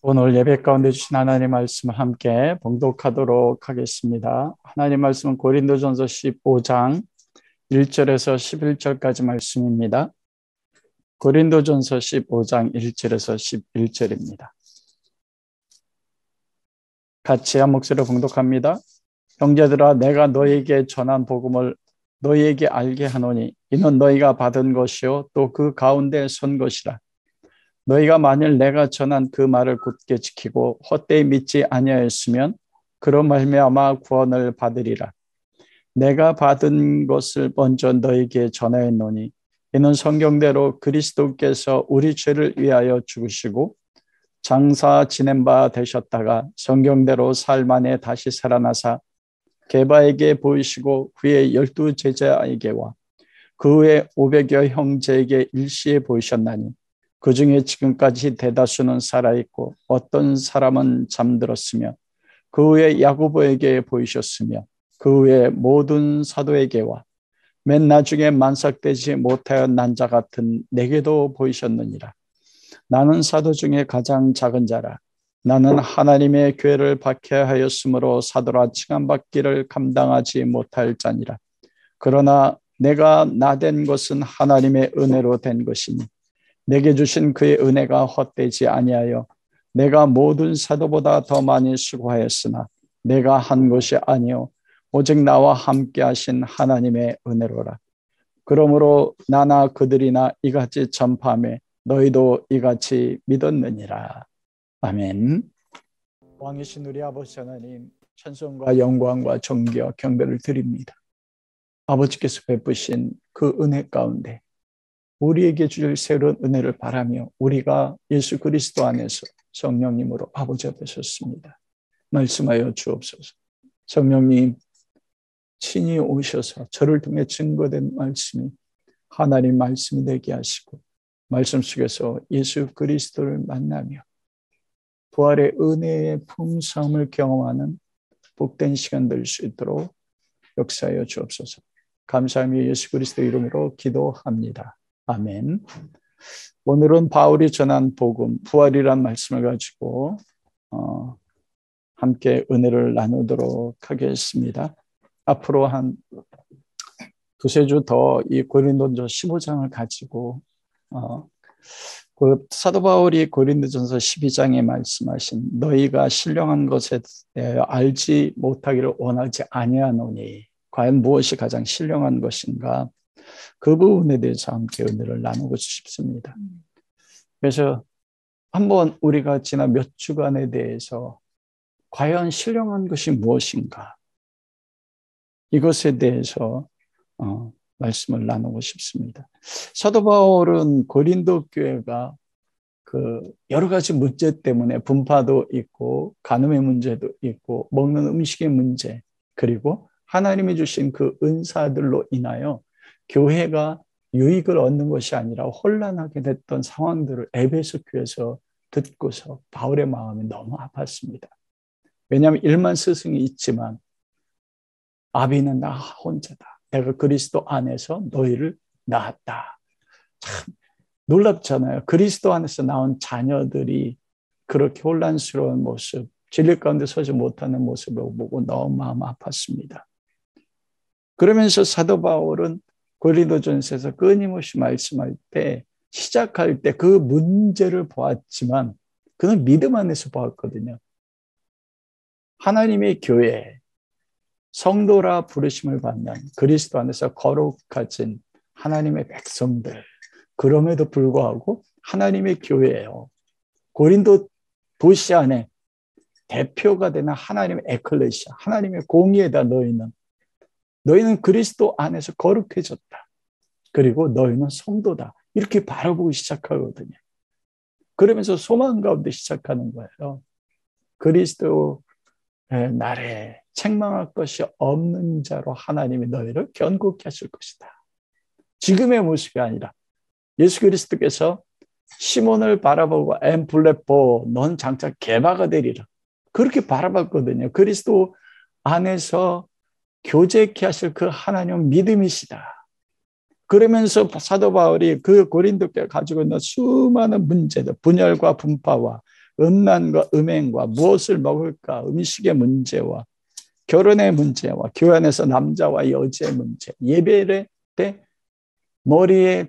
오늘 예배 가운데 주신 하나님 말씀을 함께 봉독하도록 하겠습니다. 하나님 말씀은 고린도전서 15장 1절에서 11절까지 말씀입니다. 고린도전서 15장 1절에서 11절입니다. 같이 한 목소리로 봉독합니다. 형제들아, 내가 너희에게 전한 복음을 너희에게 알게 하노니 이는 너희가 받은 것이요 또 그 가운데 선 것이라. 너희가 만일 내가 전한 그 말을 굳게 지키고 헛되이 믿지 아니하였으면 그로 말미암아 구원을 받으리라. 내가 받은 것을 먼저 너희에게 전하였노니 이는 성경대로 그리스도께서 우리 죄를 위하여 죽으시고 장사 지낸 바 되셨다가 성경대로 사흘 만에 다시 살아나사 게바에게 보이시고 후에 12 제자에게와 그 후에 500여 형제에게 일시에 보이셨나니 그 중에 지금까지 대다수는 살아있고 어떤 사람은 잠들었으며 그 후에 야고보에게 보이셨으며 그 후에 모든 사도에게와 맨 나중에 만삭되지 못하여 난 자 같은 내게도 보이셨느니라. 나는 사도 중에 가장 작은 자라. 나는 하나님의 교회를 박해하였으므로 사도라 칭함받기를 감당하지 못할 자니라. 그러나 내가 나된 것은 하나님의 은혜로 된 것이니 내게 주신 그의 은혜가 헛되지 아니하여 내가 모든 사도보다 더 많이 수고하였으나 내가 한 것이 아니요 오직 나와 함께 하신 하나님의 은혜로라. 그러므로 나나 그들이나 이같이 전파하며 너희도 이같이 믿었느니라. 아멘. 왕이신 우리 아버지 하나님, 찬송과 영광과 존귀와 경배를 드립니다. 아버지께서 베푸신 그 은혜 가운데 우리에게 주실 새로운 은혜를 바라며 우리가 예수 그리스도 안에서 성령님으로 아버지 앞에 섰습니다. 말씀하여 주옵소서. 성령님 친히 오셔서 저를 통해 증거된 말씀이 하나님 말씀이 되게 하시고 말씀 속에서 예수 그리스도를 만나며 부활의 은혜의 풍성함을 경험하는 복된 시간 될 수 있도록 역사하여 주옵소서. 감사하며 예수 그리스도 이름으로 기도합니다. 아멘. 오늘은 바울이 전한 복음, 부활이란 말씀을 가지고 함께 은혜를 나누도록 하겠습니다. 앞으로 한 두세 주 더 이 고린도전서 15장을 가지고 그 사도 바울이 고린도전서 12장에 말씀하신 너희가 신령한 것에 대하여 알지 못하기를 원하지 아니하노니 과연 무엇이 가장 신령한 것인가? 그 부분에 대해서 함께 은혜를 나누고 싶습니다. 그래서 한번 우리가 지난 몇 주간에 대해서 과연 신령한 것이 무엇인가? 이것에 대해서 말씀을 나누고 싶습니다. 사도 바울은 고린도 교회가 그 여러 가지 문제 때문에 분파도 있고 간음의 문제도 있고 먹는 음식의 문제 그리고 하나님이 주신 그 은사들로 인하여 교회가 유익을 얻는 것이 아니라 혼란하게 됐던 상황들을 에베소 교회에서 듣고서 바울의 마음이 너무 아팠습니다. 왜냐하면 1만 스승이 있지만 아비는 나 혼자다. 내가 그리스도 안에서 너희를 낳았다. 참 놀랍잖아요. 그리스도 안에서 나온 자녀들이 그렇게 혼란스러운 모습, 진리 가운데 서지 못하는 모습을 보고 너무 마음 아팠습니다. 그러면서 사도 바울은 고린도전서에서 끊임없이 말씀할 때 시작할 때 그 문제를 보았지만 그는 믿음 안에서 보았거든요. 하나님의 교회, 성도라 부르심을 받는 그리스도 안에서 거룩하신 하나님의 백성들, 그럼에도 불구하고 하나님의 교회예요. 고린도 도시 안에 대표가 되는 하나님의 에클레시아, 하나님의 공의에다 너희는 그리스도 안에서 거룩해졌다. 그리고 너희는 성도다. 이렇게 바라보기 시작하거든요. 그러면서 소망 가운데 시작하는 거예요. 그리스도 날에 책망할 것이 없는 자로 하나님이 너희를 견고케 하실 것이다. 지금의 모습이 아니라 예수 그리스도께서 시몬을 바라보고 엠플레포 넌 장차 게바가 되리라. 그렇게 바라봤거든요. 그리스도 안에서 교제케 하실 그 하나님 믿음이시다. 그러면서 사도 바울이 그 고린도교가 가지고 있는 수많은 문제들, 분열과 분파와 음란과 음행과 무엇을 먹을까, 음식의 문제와 결혼의 문제와 교회 안에서 남자와 여자의 문제, 예배를 때 머리에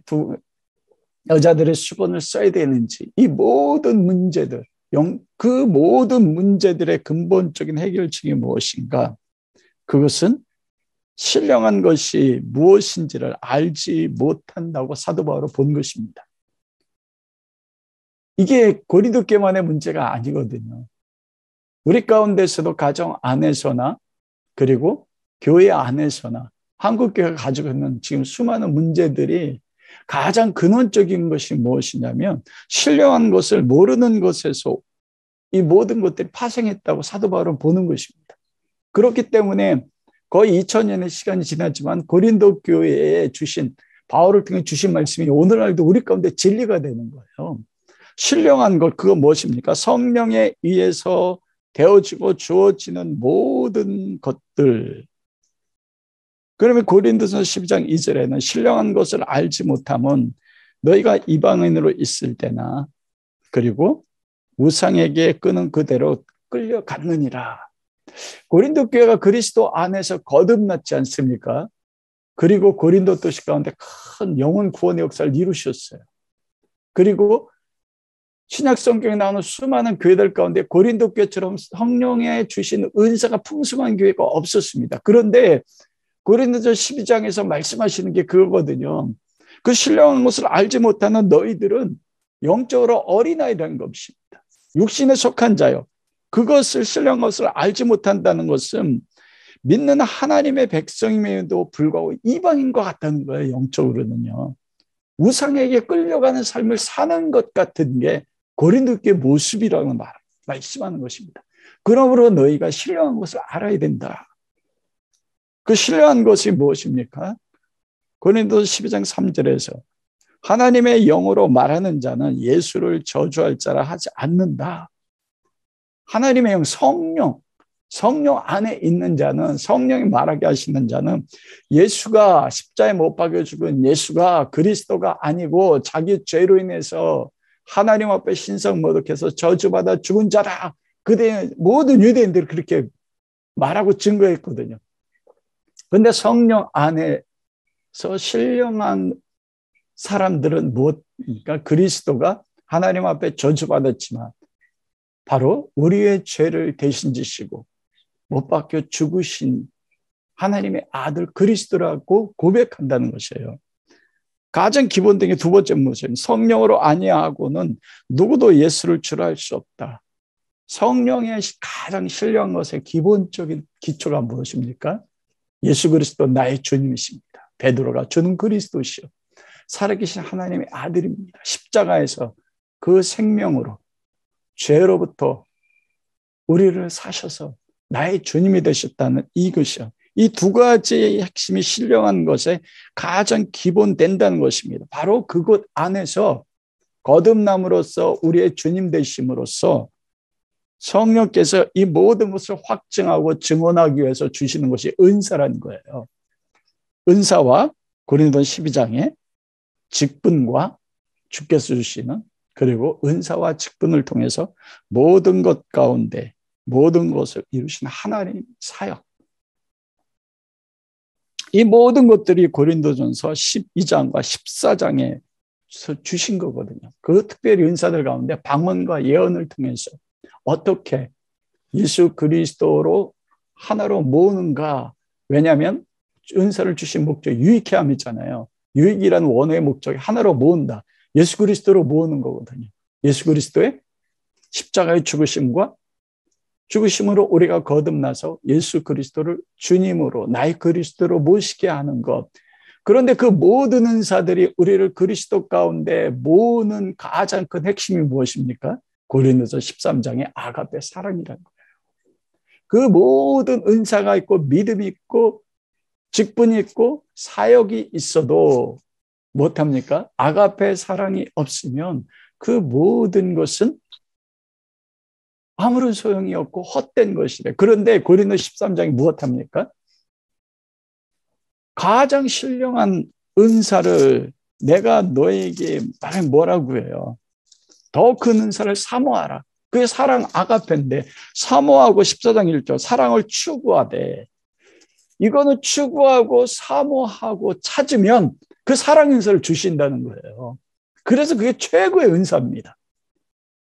여자들의 수건을 써야 되는지, 이 모든 문제들, 그 모든 문제들의 근본적인 해결책이 무엇인가? 그것은 신령한 것이 무엇인지를 알지 못한다고 사도 바울은 본 것입니다. 이게 고린도 교회만의 문제가 아니거든요. 우리 가운데서도 가정 안에서나 그리고 교회 안에서나 한국교회가 가지고 있는 지금 수많은 문제들이 가장 근원적인 것이 무엇이냐면 신령한 것을 모르는 것에서 이 모든 것들이 파생했다고 사도 바울은 보는 것입니다. 그렇기 때문에 거의 2000년의 시간이 지났지만 고린도 교회에 주신 바울을 통해 주신 말씀이 오늘날도 우리 가운데 진리가 되는 거예요. 신령한 것, 그거 무엇입니까? 성령에 의해서 되어지고 주어지는 모든 것들. 그러면 고린도서 12장 2절에는 신령한 것을 알지 못하면 너희가 이방인으로 있을 때나 그리고 우상에게 끄는 그대로 끌려갔느니라. 고린도 교회가 그리스도 안에서 거듭났지 않습니까? 그리고 고린도 도시 가운데 큰 영혼 구원의 역사를 이루셨어요. 그리고 신약 성경에 나오는 수많은 교회들 가운데 고린도 교회처럼 성령에 주신 은사가 풍성한 교회가 없었습니다. 그런데 고린도서 12장에서 말씀하시는 게 그거거든요. 그 신령한 것을 알지 못하는 너희들은 영적으로 어린아이라는 것입니다. 육신에 속한 자요. 그것을 신령한 것을 알지 못한다는 것은 믿는 하나님의 백성임에도 불구하고 이방인과 같다는 거예요. 영적으로는요. 우상에게 끌려가는 삶을 사는 것 같은 게 고린도 교회 모습이라고 말씀하는 것입니다. 그러므로 너희가 신령한 것을 알아야 된다. 그 신령한 것이 무엇입니까? 고린도서 12장 3절에서 하나님의 영으로 말하는 자는 예수를 저주할 자라 하지 않는다. 하나님의 영, 성령 안에 있는 자는, 성령이 말하게 하시는 자는 예수가 십자에 못 박혀 죽은 예수가 그리스도가 아니고 자기 죄로 인해서 하나님 앞에 신성모독해서 저주받아 죽은 자라. 그때 모든 유대인들이 그렇게 말하고 증거했거든요. 그런데 성령 안에서 신령한 사람들은 무엇입니까? 그리스도가 하나님 앞에 저주받았지만 바로 우리의 죄를 대신 지시고 못 박혀 죽으신 하나님의 아들 그리스도라고 고백한다는 것이에요. 가장 기본적인 두 번째 무엇이냐면 성령으로 아니하고는 누구도 예수를 주라 할 수 없다. 성령의 가장 신령한 것의 기본적인 기초가 무엇입니까? 예수 그리스도 나의 주님이십니다. 베드로가 주는 그리스도시요 살아계신 하나님의 아들입니다. 십자가에서 그 생명으로 죄로부터 우리를 사셔서 나의 주님이 되셨다는 이것이요. 이 두 가지의 핵심이 신령한 것에 가장 기본된다는 것입니다. 바로 그것 안에서 거듭남으로써 우리의 주님 되심으로써 성령께서 이 모든 것을 확증하고 증언하기 위해서 주시는 것이 은사라는 거예요. 은사와 고린도서 12장에 직분과 주께서 주시는 그리고 은사와 직분을 통해서 모든 것 가운데 모든 것을 이루신 하나님 사역. 이 모든 것들이 고린도전서 12장과 14장에 주신 거거든요. 그 특별히 은사들 가운데 방언과 예언을 통해서 어떻게 예수 그리스도로 하나로 모으는가. 왜냐하면 은사를 주신 목적이 유익해 함이잖아요. 유익이라는 원어의 목적이 하나로 모은다. 예수 그리스도로 모으는 거거든요. 예수 그리스도의 십자가의 죽으심과 죽으심으로 우리가 거듭나서 예수 그리스도를 주님으로 나의 그리스도로 모시게 하는 것. 그런데 그 모든 은사들이 우리를 그리스도 가운데 모으는 가장 큰 핵심이 무엇입니까? 고린도서 13장의 아가페 사랑이라는 거예요. 그 모든 은사가 있고 믿음이 있고 직분이 있고 사역이 있어도 못합니까? 아가페 사랑이 없으면 그 모든 것은 아무런 소용이 없고 헛된 것이래. 그런데 고린도 13장이 무엇합니까? 가장 신령한 은사를 내가 너에게 말해 뭐라고 해요? 더 큰 은사를 사모하라. 그게 사랑 아가페인데 사모하고 14장 1절 사랑을 추구하되 이거는 추구하고 사모하고 찾으면 그 사랑 은사를 주신다는 거예요. 그래서 그게 최고의 은사입니다.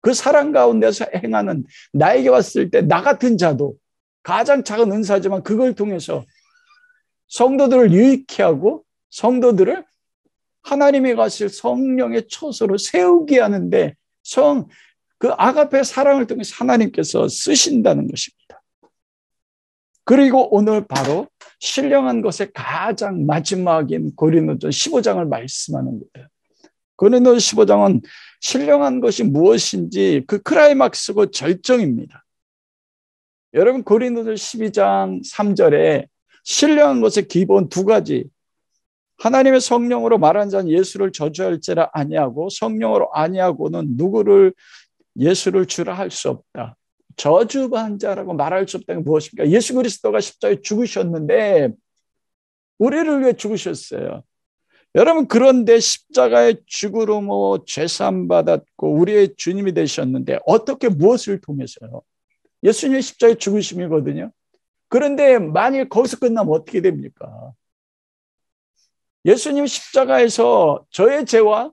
그 사랑 가운데서 행하는 나에게 왔을 때 나 같은 자도 가장 작은 은사지만 그걸 통해서 성도들을 유익케 하고 성도들을 하나님이 가실 성령의 초소로 세우게 하는데 그 아가페 사랑을 통해서 하나님께서 쓰신다는 것입니다. 그리고 오늘 바로 신령한 것의 가장 마지막인 고린도전 15장을 말씀하는 거예요. 고린도전 15장은 신령한 것이 무엇인지 그 클라이막스고 절정입니다. 여러분 고린도전 12장 3절에 신령한 것의 기본 두 가지 하나님의 성령으로 말한 자는 예수를 저주할지라 아니하고 성령으로 아니하고는 누구를 예수를 주라 할 수 없다. 저주받은 자라고 말할 수 없다는 게 무엇입니까? 예수 그리스도가 십자가에 죽으셨는데 우리를 위해 죽으셨어요. 여러분 그런데 십자가의 죽으로 죄사함 받았고 우리의 주님이 되셨는데 어떻게 무엇을 통해서요? 예수님의 십자가의 죽으심이거든요. 그런데 만일 거기서 끝나면 어떻게 됩니까? 예수님 십자가에서 저의 죄와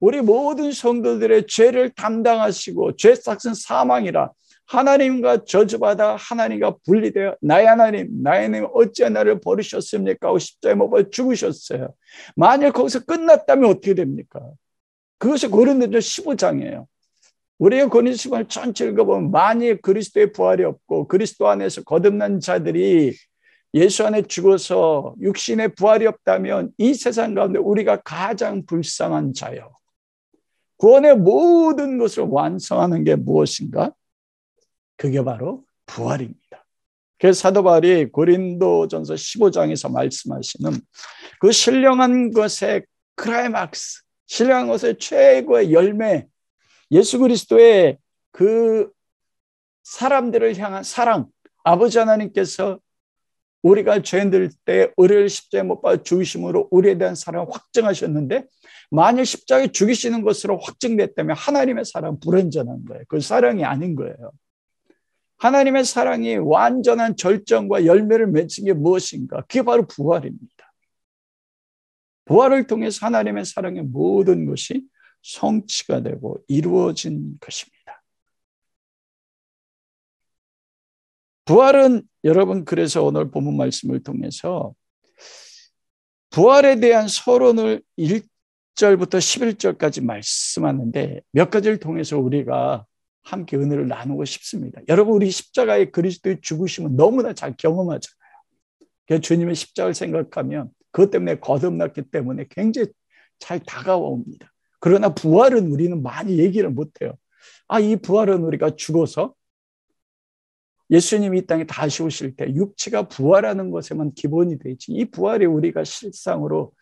우리 모든 성도들의 죄를 담당하시고 죄 삭은 사망이라 하나님과 저주받아 하나님과 분리되어 나의 하나님 어찌 나를 버리셨습니까 하고 십자가에 못 박혀 죽으셨어요. 만약 거기서 끝났다면 어떻게 됩니까? 그것이 고린도전 15장이에요. 우리가 고린도전 15장 전체 읽어보면 만일 그리스도의 부활이 없고 그리스도 안에서 거듭난 자들이 예수 안에 죽어서 육신의 부활이 없다면 이 세상 가운데 우리가 가장 불쌍한 자요. 구원의 모든 것을 완성하는 게 무엇인가? 그게 바로 부활입니다. 그래서 사도 바울이 고린도전서 15장에서 말씀하시는 그 신령한 것의 클라이막스, 신령한 것의 최고의 열매, 예수 그리스도의 그 사람들을 향한 사랑, 아버지 하나님께서 우리가 죄인들 때 우리를 십자가에 못 박아 죽으심으로 우리에 대한 사랑을 확증하셨는데 만일 십자가에 죽이시는 것으로 확증됐다면 하나님의 사랑은 불완전한 거예요. 그 사랑이 아닌 거예요. 하나님의 사랑이 완전한 절정과 열매를 맺은 게 무엇인가? 그게 바로 부활입니다. 부활을 통해서 하나님의 사랑의 모든 것이 성취가 되고 이루어진 것입니다. 부활은 여러분 그래서 오늘 본문 말씀을 통해서 부활에 대한 서론을 1절부터 11절까지 말씀하는데 몇 가지를 통해서 우리가 함께 은혜를 나누고 싶습니다. 여러분 우리 십자가의 그리스도의 죽으심은 너무나 잘 경험하잖아요. 그래서 주님의 십자가를 생각하면 그것 때문에 거듭났기 때문에 굉장히 잘 다가옵니다. 그러나 부활은 우리는 많이 얘기를 못해요. 이 부활은 우리가 죽어서 예수님이 이 땅에 다시 오실 때 육체가 부활하는 것에만 기본이 되지 이 부활이 우리가 실상으로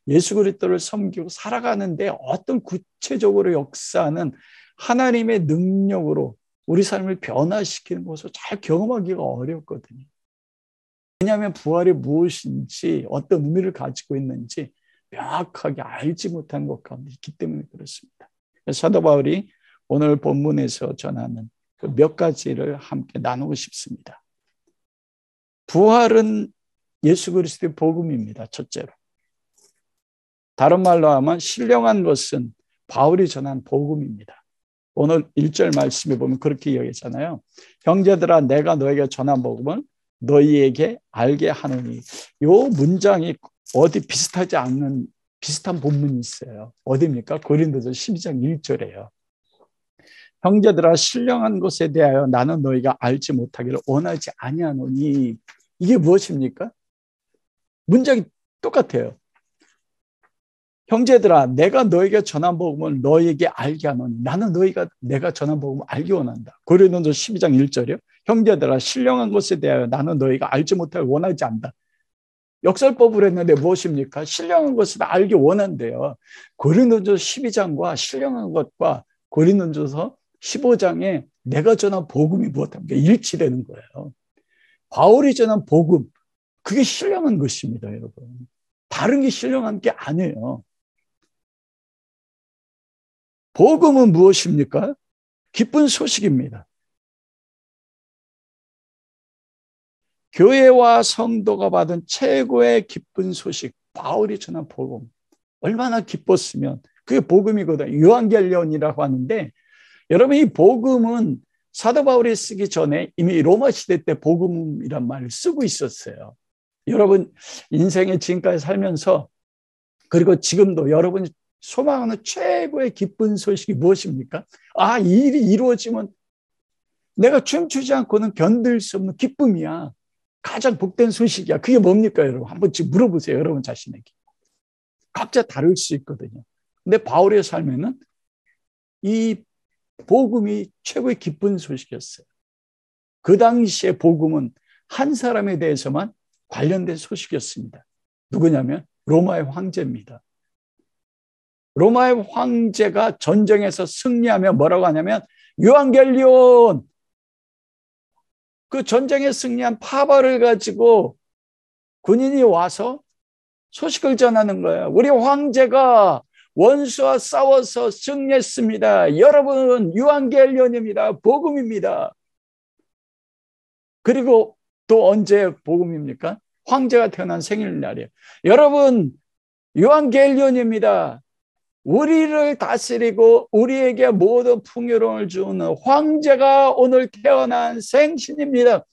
예수 그리스도를 섬기고 살아가는데 어떤 구체적으로 역사하는 하나님의 능력으로 우리 삶을 변화시키는 것을 잘 경험하기가 어렵거든요. 왜냐하면 부활이 무엇인지 어떤 의미를 가지고 있는지 명확하게 알지 못한 것 가운데 있기 때문에 그렇습니다. 사도 바울이 오늘 본문에서 전하는 그 몇 가지를 함께 나누고 싶습니다. 부활은 예수 그리스도의 복음입니다. 첫째로. 다른 말로 하면 신령한 것은 바울이 전한 복음입니다. 오늘 1절 말씀에 보면 그렇게 이야기하잖아요. 형제들아 내가 너에게 전한 복음을 너희에게 알게 하노니. 이 문장이 어디 비슷하지 않는 비슷한 본문이 있어요. 어디입니까? 고린도전 12장 1절이에요. 형제들아 신령한 것에 대하여 나는 너희가 알지 못하기를 원하지 아니하노니. 이게 무엇입니까? 문장이 똑같아요. 형제들아 내가 너에게 전한 복음을 너희에게 알게 하노니. 나는 내가 전한 복음을 알기 원한다. 고린도전 12장 1절이요. 형제들아 신령한 것에 대하여 나는 너희가 알지 못하기를 원하지 않다. 역설법을 했는데 무엇입니까? 신령한 것을 알기 원한대요. 고린도전 12장과 신령한 것과 고린도전서 15장에 내가 전한 복음이 무엇입니까? 일치되는 거예요. 바울이 전한 복음, 그게 신령한 것입니다, 여러분. 다른 게 신령한 게 아니에요. 복음은 무엇입니까? 기쁜 소식입니다. 교회와 성도가 받은 최고의 기쁜 소식, 바울이 전한 복음. 얼마나 기뻤으면 그게 복음이거든요. 유한겔리온이라고 하는데, 여러분 이 복음은 사도 바울이 쓰기 전에 이미 로마 시대 때 복음이란 말을 쓰고 있었어요. 여러분 인생의 지금까지 살면서, 그리고 지금도 여러분이 소망하는 최고의 기쁜 소식이 무엇입니까? 아, 이 일이 이루어지면 내가 춤추지 않고는 견딜 수 없는 기쁨이야. 가장 복된 소식이야. 그게 뭡니까, 여러분? 한번 지금 물어보세요, 여러분 자신에게. 각자 다를 수 있거든요. 근데 바울의 삶에는 이 복음이 최고의 기쁜 소식이었어요. 그 당시에 복음은 한 사람에 대해서만 관련된 소식이었습니다. 누구냐면 로마의 황제입니다. 로마의 황제가 전쟁에서 승리하며 뭐라고 하냐면 유한겔리온, 그 전쟁에 승리한 파벌을 가지고 군인이 와서 소식을 전하는 거예요. 우리 황제가 원수와 싸워서 승리했습니다. 여러분 유한겔리온입니다. 복음입니다. 그리고 또 언제 복음입니까? 황제가 태어난 생일날이에요. 여러분 유한겔리온입니다. 우리를 다스리고 우리에게 모든 풍요로움을 주는 황제가 오늘 태어난 생신입니다.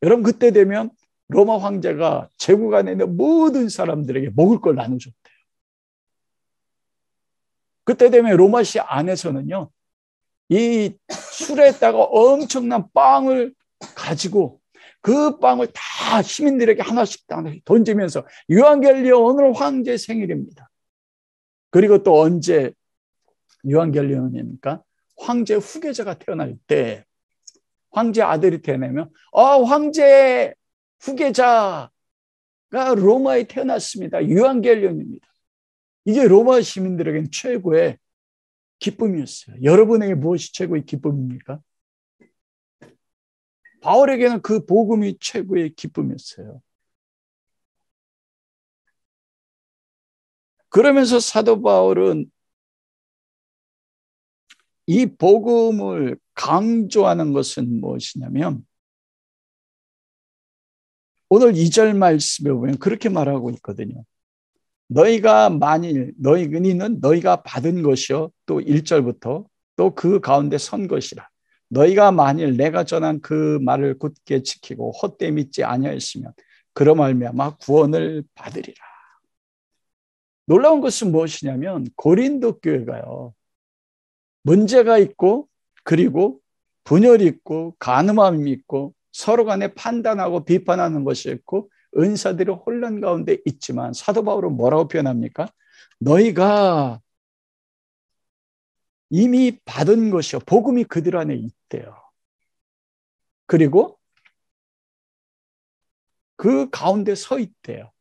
여러분 그때 되면 로마 황제가 제국 안에 있는 모든 사람들에게 먹을 걸 나눠줬대요. 그때 되면 로마시 안에서는요, 이 술에다가 엄청난 빵을 가지고 그 빵을 다 시민들에게 하나씩 던지면서 유한겔리온 오늘 황제 생일입니다. 그리고 또 언제 유한겔리온입니까? 황제 후계자가 태어날 때, 황제 아들이 태어나면 황제 후계자가 로마에 태어났습니다. 유한겔리온입니다. 이게 로마 시민들에게는 최고의 기쁨이었어요. 여러분에게 무엇이 최고의 기쁨입니까? 바울에게는 그 복음이 최고의 기쁨이었어요. 그러면서 사도 바울은 이 복음을 강조하는 것은 무엇이냐면, 오늘 2절 말씀에 보면 그렇게 말하고 있거든요. 너희가 만일 너희는 너희가 받은 것이요, 또 1절부터 또 그 가운데 선 것이라. 너희가 만일 내가 전한 그 말을 굳게 지키고 헛되이 믿지 아니하였으면 그로 말미암아 구원을 받으리라. 놀라운 것은 무엇이냐면 고린도 교회가요, 문제가 있고 그리고 분열이 있고 간음함이 있고 서로 간에 판단하고 비판하는 것이 있고 은사들이 혼란 가운데 있지만 사도 바울은 뭐라고 표현합니까? 너희가 이미 받은 것이요, 복음이 그들 안에 있대요. 그리고 그 가운데 서 있대요.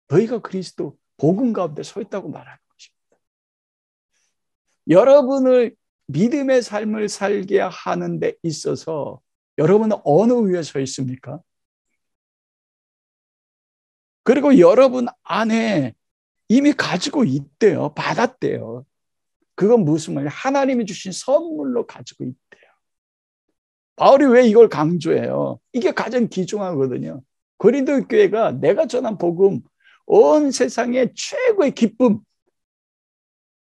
너희가 그리스도 복음 가운데 서 있다고 말하는 것입니다. 여러분을 믿음의 삶을 살게 하는 데 있어서 여러분은 어느 위에 서 있습니까? 그리고 여러분 안에 이미 가지고 있대요. 받았대요. 그건 무슨 말이에요? 하나님이 주신 선물로 가지고 있대요. 바울이 왜 이걸 강조해요? 이게 가장 귀중하거든요. 고린도 교회가 내가 전한 복음, 온 세상의 최고의 기쁨,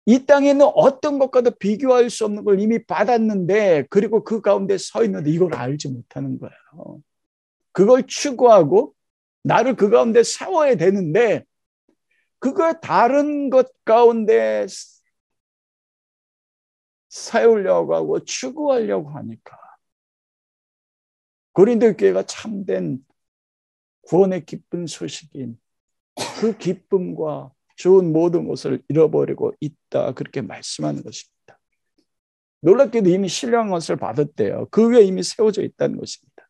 이 땅에 있는 어떤 것과도 비교할 수 없는 걸 이미 받았는데, 그리고 그 가운데 서 있는데 이걸 알지 못하는 거예요. 그걸 추구하고 나를 그 가운데 세워야 되는데, 그걸 다른 것 가운데 세우려고 하고 추구하려고 하니까 고린도 교회가 참된 구원의 기쁜 소식인 그 기쁨과 좋은 모든 것을 잃어버리고 있다, 그렇게 말씀하는 것입니다. 놀랍게도 이미 신령한 것을 받았대요. 그 위에 이미 세워져 있다는 것입니다.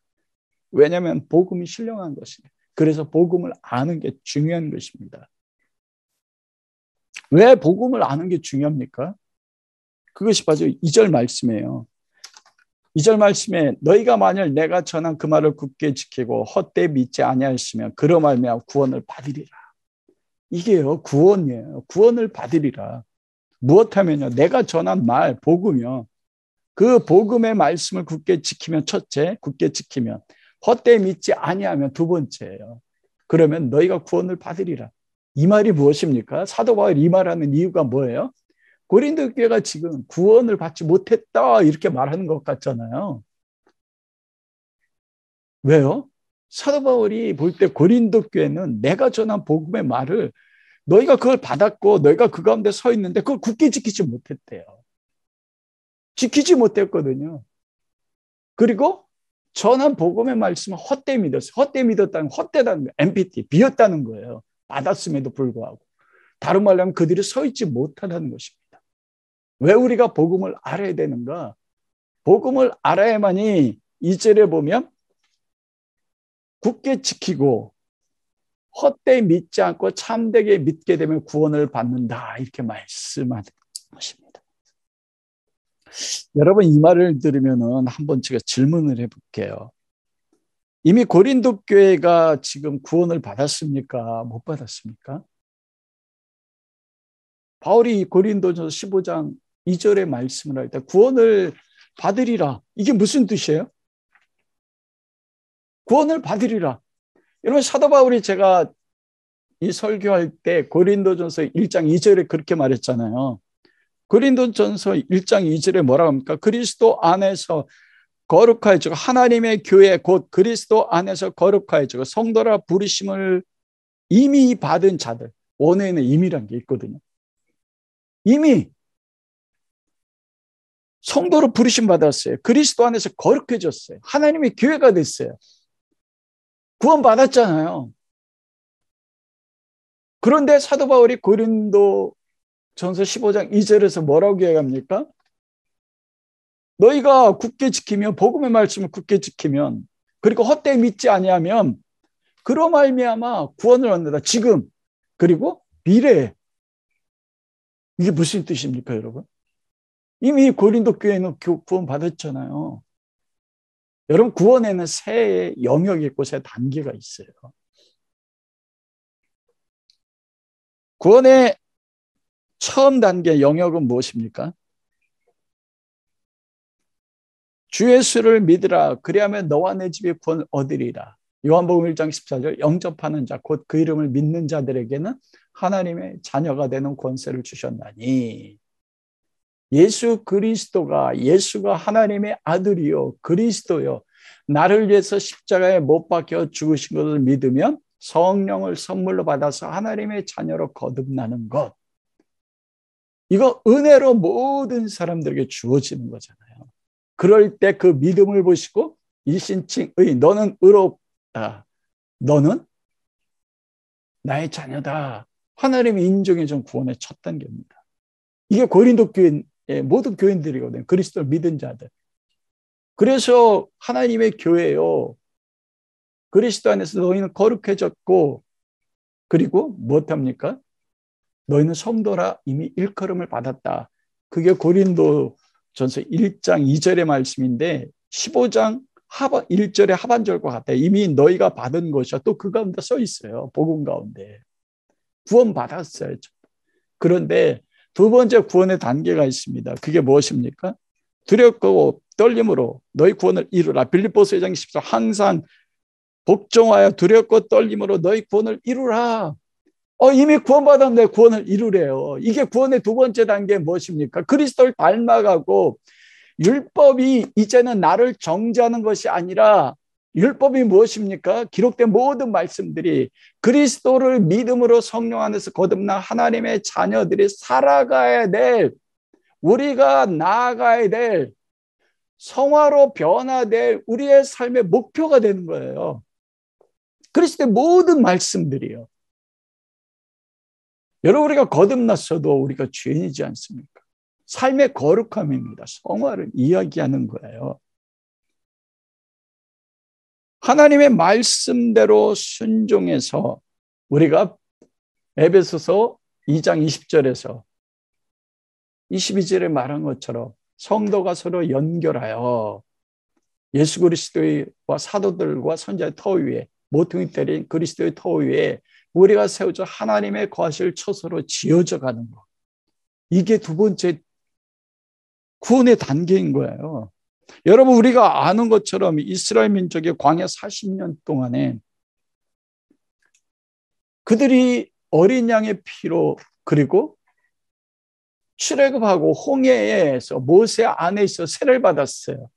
왜냐하면 복음이 신령한 것입니다. 그래서 복음을 아는 게 중요한 것입니다. 왜 복음을 아는 게 중요합니까? 그것이 바로 2절 말씀이에요. 2절 말씀에 너희가 만일 내가 전한 그 말을 굳게 지키고 헛되이 믿지 아니하였으면 그로 말미암아 구원을 받으리라. 이게요, 구원이에요. 구원을 받으리라. 무엇하면요, 내가 전한 말, 복음이요, 그 복음의 말씀을 굳게 지키면 첫째, 굳게 지키면, 헛되이 믿지 아니하면 두 번째예요. 그러면 너희가 구원을 받으리라. 이 말이 무엇입니까? 사도 바울이 이 말하는 이유가 뭐예요? 고린도 교회가 지금 구원을 받지 못했다 이렇게 말하는 것 같잖아요. 왜요? 사도 바울이 볼 때 고린도 교회는 내가 전한 복음의 말을 너희가 그걸 받았고 너희가 그 가운데 서 있는데 그걸 굳게 지키지 못했대요. 지키지 못했거든요. 그리고 전한 복음의 말씀은 헛되이 믿었어요. 헛되이 믿었다는 헛되다는 거예요. empty, 비었다는 거예요. 받았음에도 불구하고. 다른 말로 하면 그들이 서 있지 못하다는 것입니다. 왜 우리가 복음을 알아야 되는가? 복음을 알아야만이 2절에 보면 굳게 지키고 헛되이 믿지 않고 참되게 믿게 되면 구원을 받는다. 이렇게 말씀하는 것입니다. 여러분 이 말을 들으면 한번 제가 질문을 해볼게요. 이미 고린도 교회가 지금 구원을 받았습니까? 못 받았습니까? 바울이 고린도전서 15장 2절에 말씀을 할 때 구원을 받으리라. 이게 무슨 뜻이에요? 구원을 받으리라. 여러분 사도 바울이 제가 이 설교할 때 고린도전서 1장 2절에 그렇게 말했잖아요. 고린도전서 1장 2절에 뭐라고 합니까? 그리스도 안에서 거룩하여지고 하나님의 교회 곧 그리스도 안에서 거룩하여지고 성도라 부르심을 이미 받은 자들. 원어에는 이미란 게 있거든요. 이미 성도로 부르심 받았어요. 그리스도 안에서 거룩해졌어요. 하나님의 교회가 됐어요. 구원 받았잖아요. 그런데 사도 바울이 고린도 전서 15장 2절에서 뭐라고 이야기합니까? 너희가 굳게 지키면 복음의 말씀을 굳게 지키면 그리고 헛되이 믿지 아니하면 그로 말미암아 구원을 얻는다. 지금 그리고 미래에. 이게 무슨 뜻입니까, 여러분? 이미 고린도 교회는 구원 받았잖아요. 여러분 구원에는 세 영역이 있고 세 단계가 있어요. 구원의 처음 단계 영역은 무엇입니까? 주 예수를 믿으라. 그리하면 너와 내 집이 구원을 얻으리라. 요한복음 1장 14절 영접하는 자 곧 그 이름을 믿는 자들에게는 하나님의 자녀가 되는 권세를 주셨나니. 예수 그리스도가 예수가 하나님의 아들이요 그리스도요 나를 위해서 십자가에 못 박혀 죽으신 것을 믿으면 성령을 선물로 받아서 하나님의 자녀로 거듭나는 것. 이거 은혜로 모든 사람들에게 주어지는 거잖아요. 그럴 때 그 믿음을 보시고 일신칭의 너는 의롭다. 너는 나의 자녀다. 하나님이 인정해 준 구원의 첫 단계입니다. 이게 고린도 교회 모든 교인들이거든요. 그리스도를 믿은 자들. 그래서 하나님의 교회요. 그리스도 안에서 너희는 거룩해졌고 그리고 무엇합니까? 너희는 성도라 이미 일컬음을 받았다. 그게 고린도 전서 1장 2절의 말씀인데 15장 1절의 하반절과 같아요. 이미 너희가 받은 것이야. 또 그 가운데 써 있어요. 복음 가운데. 구원 받았어요. 그런데 두 번째 구원의 단계가 있습니다. 그게 무엇입니까? 두렵고 떨림으로 너희 구원을 이루라. 빌립보서 2장 14 항상 복종하여 두렵고 떨림으로 너희 구원을 이루라. 이미 구원받았는데 구원을 이루래요. 이게 구원의 두 번째 단계 무엇입니까? 그리스도를 닮아가고 율법이 이제는 나를 정죄하는 것이 아니라 율법이 무엇입니까? 기록된 모든 말씀들이 그리스도를 믿음으로 성령 안에서 거듭난 하나님의 자녀들이 살아가야 될 우리가 나아가야 될 성화로 변화될 우리의 삶의 목표가 되는 거예요. 그리스도의 모든 말씀들이요. 여러분 우리가 거듭났어도 우리가 죄인이지 않습니까? 삶의 거룩함입니다. 성화를 이야기하는 거예요. 하나님의 말씀대로 순종해서 우리가 에베소서 2장 20절에서 22절에 말한 것처럼 성도가 서로 연결하여 예수 그리스도와 사도들과 선지자의 터 위에 모퉁이 때린 그리스도의 터 위에 우리가 세워져 하나님의 거하실 처소로 지어져 가는 것. 이게 두 번째 구원의 단계인 거예요. 여러분, 우리가 아는 것처럼 이스라엘 민족의 광야 40년 동안에 그들이 어린 양의 피로, 그리고 출애굽하고 홍해에서 모세 안에 있어 세례를 받았어요.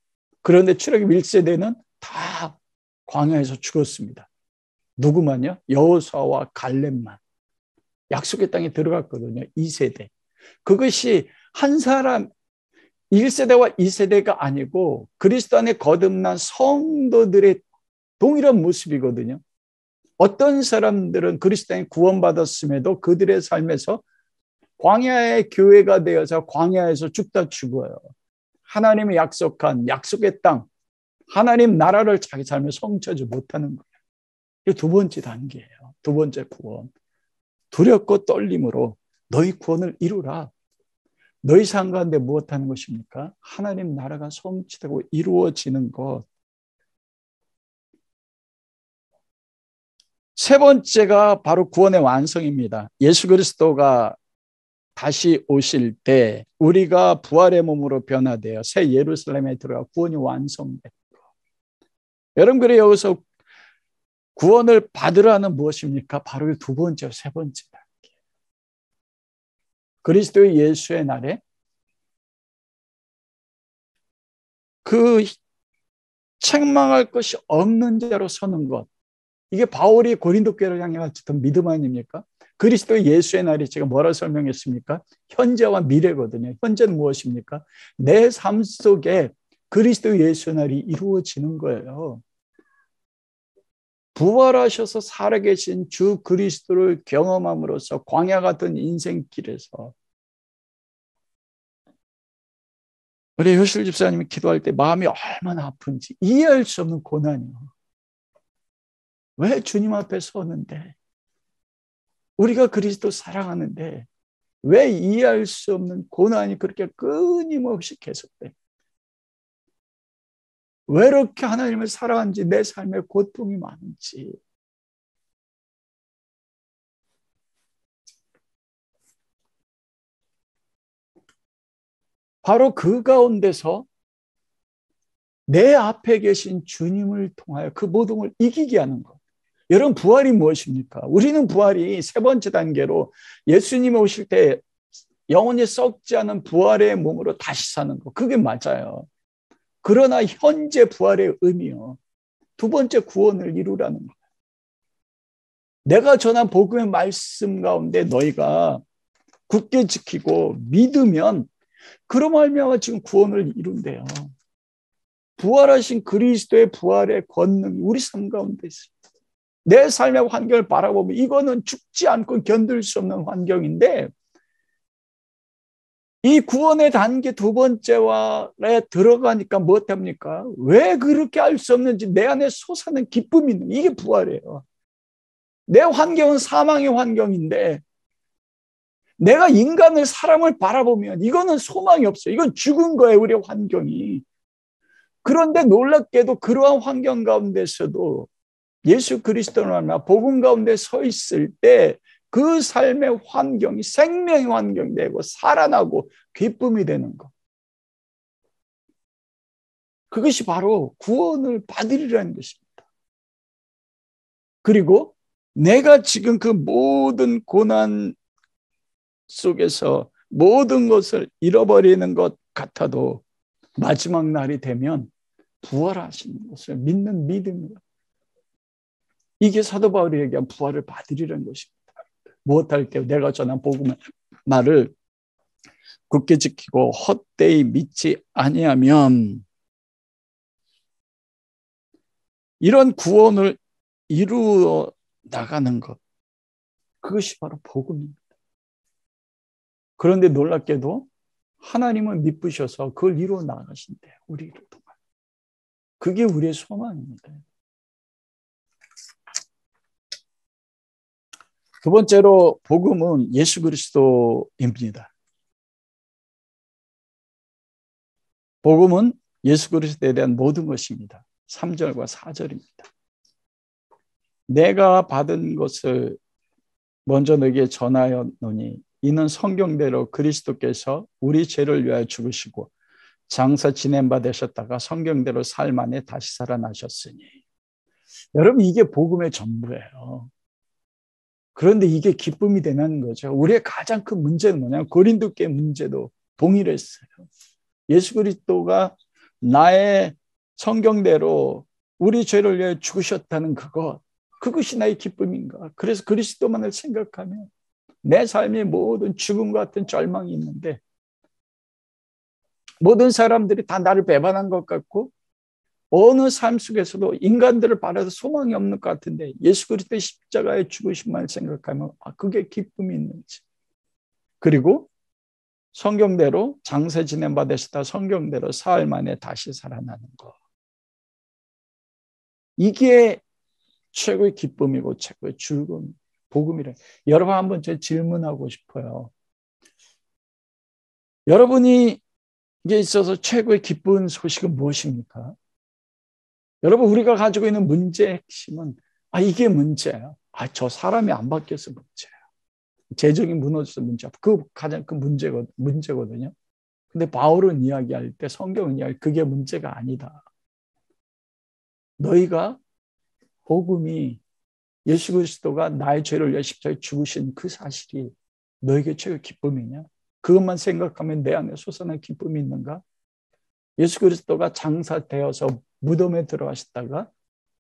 그런데 출애굽 1세대는 다 광야에서 죽었습니다. 누구만요? 여호수아와 갈렙만. 약속의 땅에 들어갔거든요. 2세대. 그것이 한 사람 1세대와 2세대가 아니고 그리스도 안에 거듭난 성도들의 동일한 모습이거든요. 어떤 사람들은 그리스도 안에 구원받았음에도 그들의 삶에서 광야의 교회가 되어서 광야에서 죽다 죽어요. 하나님이 약속한 약속의 땅, 하나님 나라를 자기 삶에 성취하지 못하는 거예요. 이게 두 번째 단계예요. 두 번째 구원. 두렵고 떨림으로 너희 구원을 이루라. 너희 삶 가운데 무엇하는 것입니까? 하나님 나라가 성취되고 이루어지는 것. 세 번째가 바로 구원의 완성입니다. 예수 그리스도가 다시 오실 때 우리가 부활의 몸으로 변화되어 새 예루살렘에 들어가 구원이 완성됐고, 여러분, 그래 여기서 구원을 받으라는 무엇입니까? 바로 두 번째, 세 번째 단계. 그리스도의 예수의 날에 그 책망할 것이 없는 자로 서는 것. 이게 바울이 고린도 교회를 향해 가졌던 믿음 아닙니까? 그리스도의 예수의 날이 제가 뭐라 설명했습니까? 현재와 미래거든요. 현재는 무엇입니까? 내 삶 속에 그리스도 예수의 날이 이루어지는 거예요. 부활하셔서 살아계신 주 그리스도를 경험함으로써 광야 같은 인생길에서, 우리 효실 집사님이 기도할 때 마음이 얼마나 아픈지 이해할 수 없는 고난이요. 왜 주님 앞에 서는데, 우리가 그리스도 사랑하는데 왜 이해할 수 없는 고난이 그렇게 끊임없이 계속돼? 왜 이렇게 하나님을 사랑하는지, 내 삶에 고통이 많은지. 바로 그 가운데서 내 앞에 계신 주님을 통하여 그 모든 걸 이기게 하는 것. 여러분, 부활이 무엇입니까? 우리는 부활이 세 번째 단계로 예수님이 오실 때 영원히 썩지 않은 부활의 몸으로 다시 사는 것. 그게 맞아요. 그러나 현재 부활의 의미요, 두 번째 구원을 이루라는 거예요. 내가 전한 복음의 말씀 가운데 너희가 굳게 지키고 믿으면 그로 말미암아 지금 구원을 이룬대요. 부활하신 그리스도의 부활의 권능이 우리 삶 가운데 있습니다. 내 삶의 환경을 바라보면 이거는 죽지 않고 견딜 수 없는 환경인데, 이 구원의 단계 두 번째에 들어가니까 무엇합니까? 왜 그렇게 알 수 없는지 내 안에 솟아는 기쁨이 있는, 이게 부활이에요. 내 환경은 사망의 환경인데 내가 인간을, 사람을 바라보면 이거는 소망이 없어요. 이건 죽은 거예요, 우리의 환경이. 그런데 놀랍게도 그러한 환경 가운데서도 예수 그리스도를 만나 복음 가운데 서 있을 때 그 삶의 환경이 생명의 환경이 되고 살아나고 기쁨이 되는 것. 그것이 바로 구원을 받으리라는 것입니다. 그리고 내가 지금 그 모든 고난 속에서 모든 것을 잃어버리는 것 같아도 마지막 날이 되면 부활하시는 것을 믿는 믿음이에요. 이게 사도 바울이 얘기한 부활을 받으리라는 것입니다. 무엇할 때 내가 전한 복음의 말을 굳게 지키고 헛되이 믿지 아니하면 이런 구원을 이루어 나가는 것, 그것이 바로 복음입니다. 그런데 놀랍게도 하나님은 미쁘셔서 그걸 이루어 나가신대요. 우리를 통해. 그게 우리의 소망입니다. 두 번째로 복음은 예수 그리스도입니다. 복음은 예수 그리스도에 대한 모든 것입니다. 3절과 4절입니다. 내가 받은 것을 먼저 너에게 전하였노니 이는 성경대로 그리스도께서 우리 죄를 위하여 죽으시고 장사 지낸 바 되셨다가 성경대로 삶 안에 다시 살아나셨으니. 여러분, 이게 복음의 전부예요. 그런데 이게 기쁨이 되는 거죠. 우리의 가장 큰 문제는 뭐냐면 고린도교의 문제도 동일했어요. 예수 그리스도가 나의 성경대로 우리 죄를 위해 죽으셨다는 그것이 나의 기쁨인가? 그래서 그리스도만을 생각하면 내 삶의 모든 죽음 같은 절망이 있는데 모든 사람들이 다 나를 배반한 것 같고 어느 삶 속에서도 인간들을 바라서 소망이 없는 것 같은데 예수 그리스도의 십자가의 죽으심만 생각하면 그게 기쁨이 있는지. 그리고 성경대로 장세 지낸 바 되시다 성경대로 사흘 만에 다시 살아나는 것. 이게 최고의 기쁨이고 최고의 즐거움, 복음이래. 여러분 한번 제 질문하고 싶어요. 여러분이 이게 있어서 최고의 기쁜 소식은 무엇입니까? 여러분 우리가 가지고 있는 문제의 핵심은 이게 문제예요. 저 사람이 안 바뀌어서 문제예요. 재정이 무너져서 문제야. 그 가장 큰 문제거든요. 근데 바울은 이야기할 때 성경은 그게 문제가 아니다. 너희가 복음이 예수 그리스도가 나의 죄를 위해 십자가에 죽으신 그 사실이 너에게 최고의 기쁨이냐? 그것만 생각하면 내 안에 솟아난 기쁨이 있는가? 예수 그리스도가 장사되어서 무덤에 들어가셨다가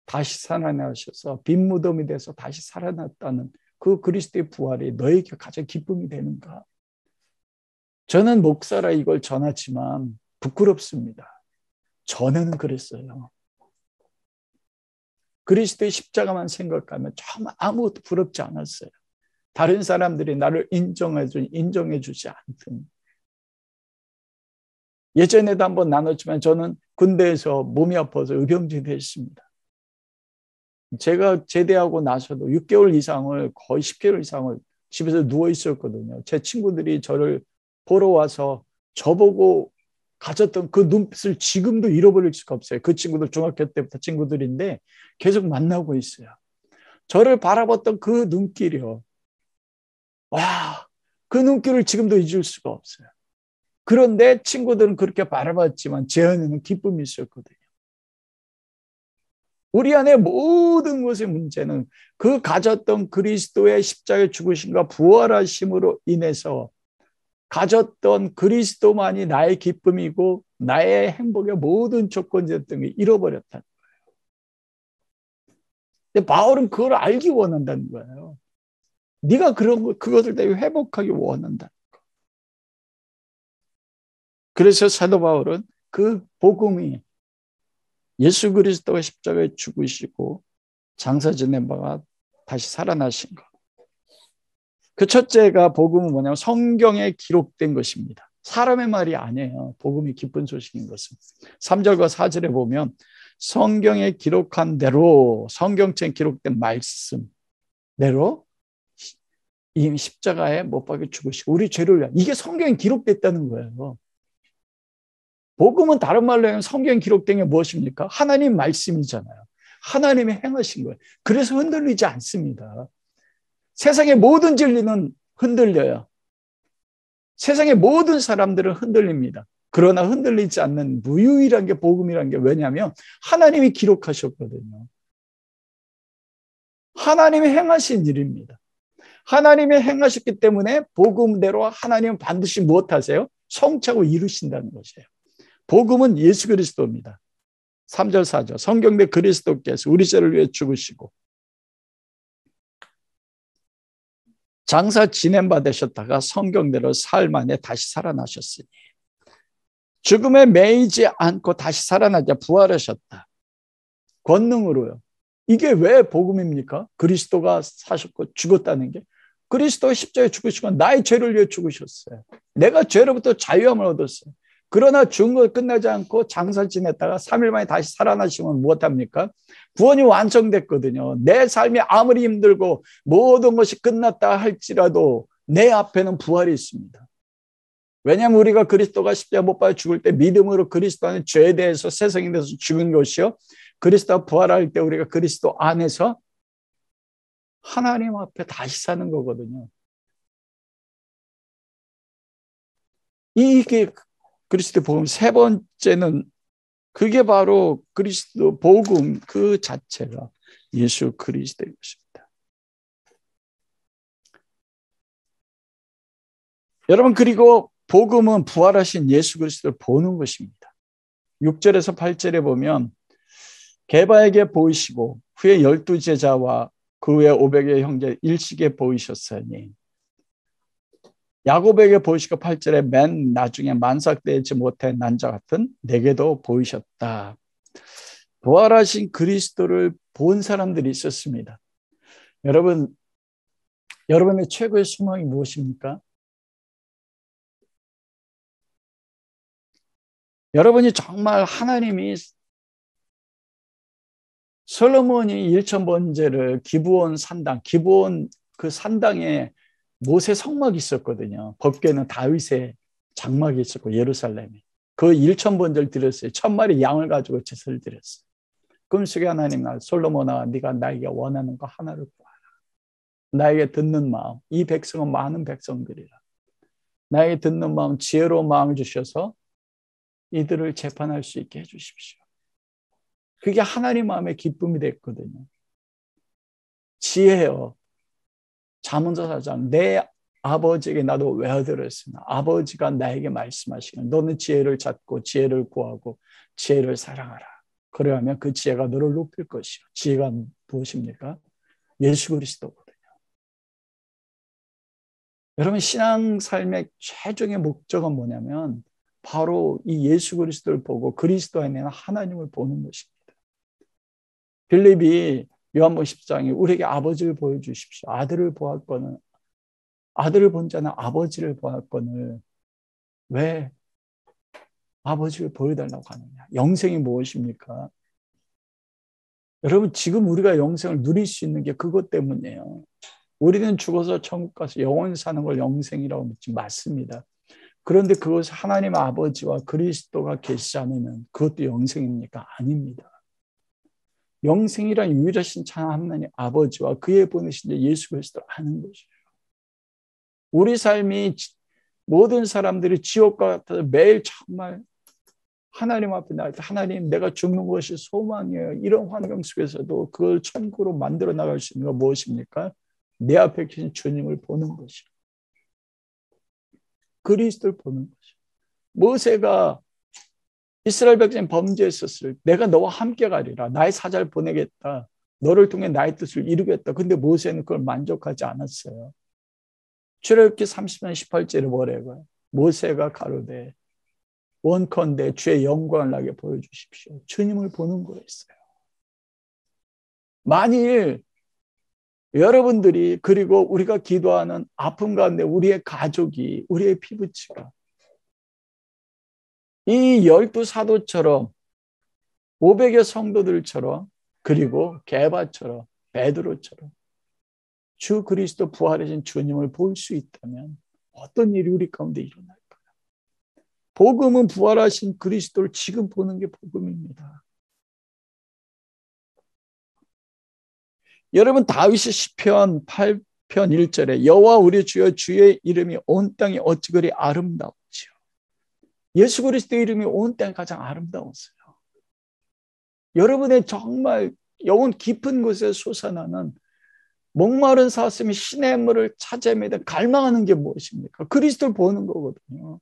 다시 살아나셔서 빈 무덤이 돼서 다시 살아났다는 그 그리스도의 부활이 너에게 가장 기쁨이 되는가? 저는 목사라 이걸 전하지만 부끄럽습니다. 전에는 그랬어요. 그리스도의 십자가만 생각하면 정말 아무것도 부럽지 않았어요. 다른 사람들이 나를 인정해주지 않든. 예전에도 한번 나눴지만 저는 군대에서 몸이 아파서 의병제대 했습니다. 제가 제대하고 나서도 6개월 이상을 거의 10개월 이상을 집에서 누워 있었거든요. 제 친구들이 저를 보러 와서 저보고 가졌던 그 눈빛을 지금도 잃어버릴 수가 없어요. 그 친구들 중학교 때부터 친구들인데 계속 만나고 있어요. 저를 바라봤던 그 눈길이요. 와, 그 눈길을 지금도 잊을 수가 없어요. 그런데 친구들은 그렇게 바라봤지만 제 안에는 기쁨이 있었거든요. 우리 안에 모든 것의 문제는 그 가졌던 그리스도의 십자가의 죽으심과 부활하심으로 인해서 가졌던 그리스도만이 나의 기쁨이고 나의 행복의 모든 조건이었던 게 잃어버렸다는 거예요. 근데 바울은 그걸 알기 원한다는 거예요. 네가 그것을 다 회복하기 원한다는 거. 그래서 사도 바울은 그 복음이 예수 그리스도가 십자가에 죽으시고 장사 지낸 바가 다시 살아나신 것. 그 첫째가 복음은 뭐냐면 성경에 기록된 것입니다. 사람의 말이 아니에요. 복음이 기쁜 소식인 것은. 3절과 4절에 보면 성경에 기록한 대로 성경책에 기록된 말씀대로 이 십자가에 못 박혀 죽으시고 우리 죄를 위해 이게 성경에 기록됐다는 거예요. 복음은 다른 말로 하면 성경에 기록된 게 무엇입니까? 하나님 말씀이잖아요. 하나님이 행하신 거예요. 그래서 흔들리지 않습니다. 세상의 모든 진리는 흔들려요. 세상의 모든 사람들은 흔들립니다. 그러나 흔들리지 않는 무유일한 게 복음이란 게 왜냐하면 하나님이 기록하셨거든요. 하나님이 행하신 일입니다. 하나님이 행하셨기 때문에 복음대로 하나님은 반드시 무엇하세요? 성취하고 이루신다는 것이에요. 복음은 예수 그리스도입니다. 3절 4절 성경대 그리스도께서 우리 죄를 위해 죽으시고 장사 지낸 바 되셨다가 성경대로 사흘 만에 다시 살아나셨으니 죽음에 매이지 않고 다시 살아나자 부활하셨다. 권능으로요. 이게 왜 복음입니까? 그리스도가 사셨고 죽었다는 게 그리스도가 십자가에 죽으시고 나의 죄를 위해 죽으셨어요. 내가 죄로부터 자유함을 얻었어요. 그러나 죽은 것 끝나지 않고 장사 지냈다가 3일 만에 다시 살아나시면 무엇합니까? 구원이 완성됐거든요. 내 삶이 아무리 힘들고 모든 것이 끝났다 할지라도 내 앞에는 부활이 있습니다. 왜냐하면 우리가 그리스도가 십자가 못 박혀 죽을 때 믿음으로 그리스도 안에 죄에 대해서 세상에 대해서 죽은 것이요. 그리스도가 부활할 때 우리가 그리스도 안에서 하나님 앞에 다시 사는 거거든요. 이게 그리스도 복음. 세 번째는 그게 바로 그리스도 복음 그 자체가 예수 그리스도인 것입니다. 여러분, 그리고 복음은 부활하신 예수 그리스도를 보는 것입니다. 6절에서 8절에 보면 게바에게 보이시고 후에 12제자와 그 후에 500의 형제 일식에 보이셨으니, 야곱에게 보이시고 8절에 맨 나중에 만삭되지 못해 난자 같은 내게도 보이셨다. 부활하신 그리스도를 본 사람들이 있었습니다. 여러분, 여러분의 최고의 소망이 무엇입니까? 여러분이 정말 하나님이 솔로몬이 1,000번제를 기브온 산당, 기브온 그 산당에 모세 성막이 있었거든요. 법궤는 다윗의 장막이 있었고 예루살렘에. 그 1,000번제를 드렸어요. 1,000마리 양을 가지고 제사를 드렸어요. 꿈속에 하나님 날 솔로몬아, 네가 나에게 원하는 거 하나를 구하라. 나에게 듣는 마음, 이 백성은 많은 백성들이라. 나에게 듣는 마음, 지혜로운 마음을 주셔서 이들을 재판할 수 있게 해주십시오. 그게 하나님 마음의 기쁨이 됐거든요. 지혜요. 잠언서 4장 내 아버지에게 나도 외아들었으나 아버지가 나에게 말씀하시는 너는 지혜를 찾고 지혜를 구하고 지혜를 사랑하라. 그러하면 그 지혜가 너를 높일 것이요. 지혜가 무엇입니까? 예수 그리스도거든요. 여러분, 신앙 삶의 최종의 목적은 뭐냐면 바로 이 예수 그리스도를 보고 그리스도 안에 있는 하나님을 보는 것입니다. 빌립이 요한복음 10장에 우리에게 아버지를 보여주십시오. 아들을 보았거늘 아들을 본 자는 아버지를 보았거늘 왜 아버지를 보여달라고 하느냐. 영생이 무엇입니까? 여러분, 지금 우리가 영생을 누릴 수 있는 게 그것 때문이에요. 우리는 죽어서 천국 가서 영원 사는 걸 영생이라고 믿지 맞습니다. 그런데 그것을 하나님 아버지와 그리스도가 계시지 않으면 그것도 영생입니까? 아닙니다. 영생이란 유일하신 참 하나님 아버지와 그의 보내신 예수 그리스도를 아는 것이에요. 우리 삶이 모든 사람들이 지옥과 같아서 매일 정말 하나님 앞에 나갈 때 하나님 내가 죽는 것이 소망이에요. 이런 환경 속에서도 그걸 천국으로 만들어 나갈 수 있는 건 무엇입니까? 내 앞에 계신 주님을 보는 것이요. 그리스도를 보는 것이요. 모세가 이스라엘 백성 범죄했었을 때 내가 너와 함께 가리라. 나의 사자를 보내겠다. 너를 통해 나의 뜻을 이루겠다. 근데 모세는 그걸 만족하지 않았어요. 출애굽기 30장 18절에 뭐래요? 모세가 가로되 원컨대 주의 영광을 나게 보여주십시오. 주님을 보는 거였어요. 만일 여러분들이 그리고 우리가 기도하는 아픔 가운데 우리의 가족이 우리의 피부치가 이 12사도처럼 500여 성도들처럼 그리고 게바처럼 베드로처럼 주 그리스도 부활하신 주님을 볼 수 있다면 어떤 일이 우리 가운데 일어날까요? 복음은 부활하신 그리스도를 지금 보는 게 복음입니다. 여러분, 다윗의 시편 8편 1절에 여호와 우리 주여 주의 이름이 온 땅에 어찌 그리 아름다운지요. 예수 그리스도의 이름이 온 땅에 가장 아름다웠어요. 여러분의 정말 영혼 깊은 곳에 솟아나는 목마른 사슴이 신의 물을 찾아내다 갈망하는 게 무엇입니까? 그리스도를 보는 거거든요.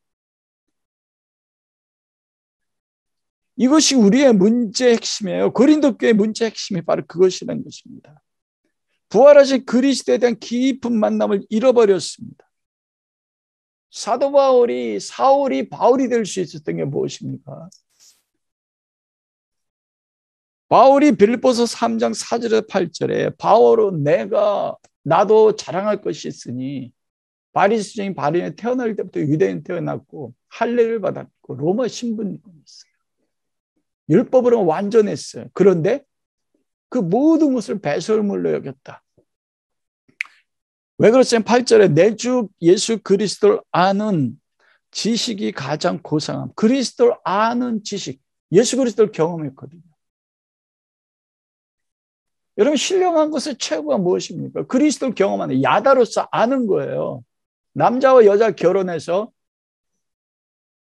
이것이 우리의 문제의 핵심이에요. 고린도 교회의 문제의 핵심이 바로 그것이라는 것입니다. 부활하신 그리스도에 대한 깊은 만남을 잃어버렸습니다. 사도 바울이 사울이 바울이 될 수 있었던 게 무엇입니까? 바울이 빌립보서 3장 4절에서 8절에 바울은 나도 자랑할 것이 있으니 바리새인 바리에 태어날 때부터 유대인 태어났고 할례를 받았고 로마 신분이 있어요. 율법으로 완전했어요. 그런데 그 모든 것을 배설물로 여겼다. 왜 그렇냐면 8절에 내 주 예수 그리스도를 아는 지식이 가장 고상함. 그리스도를 아는 지식. 예수 그리스도를 경험했거든요. 여러분, 신령한 것의 최고가 무엇입니까? 그리스도를 경험하는 야다로서 아는 거예요. 남자와 여자 결혼해서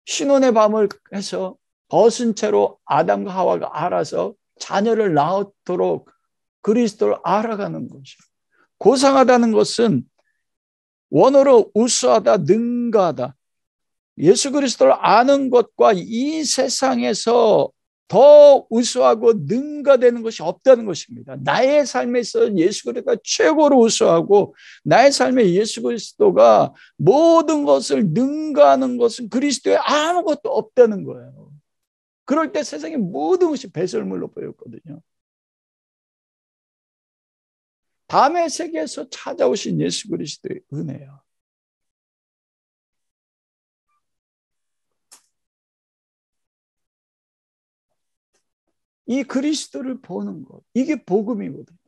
신혼의 밤을 해서 벗은 채로 아담과 하와가 알아서 자녀를 낳도록 그리스도를 알아가는 것이요. 고상하다는 것은 원어로 우수하다, 능가하다. 예수 그리스도를 아는 것과 이 세상에서 더 우수하고 능가되는 것이 없다는 것입니다. 나의 삶에서 예수 그리스도가 최고로 우수하고 나의 삶에 예수 그리스도가 모든 것을 능가하는 것은 그리스도에 아무것도 없다는 거예요. 그럴 때 세상의 모든 것이 배설물로 보였거든요. 다음의 세계에서 찾아오신 예수 그리스도의 은혜요. 이 그리스도를 보는 것, 이게 복음이거든요.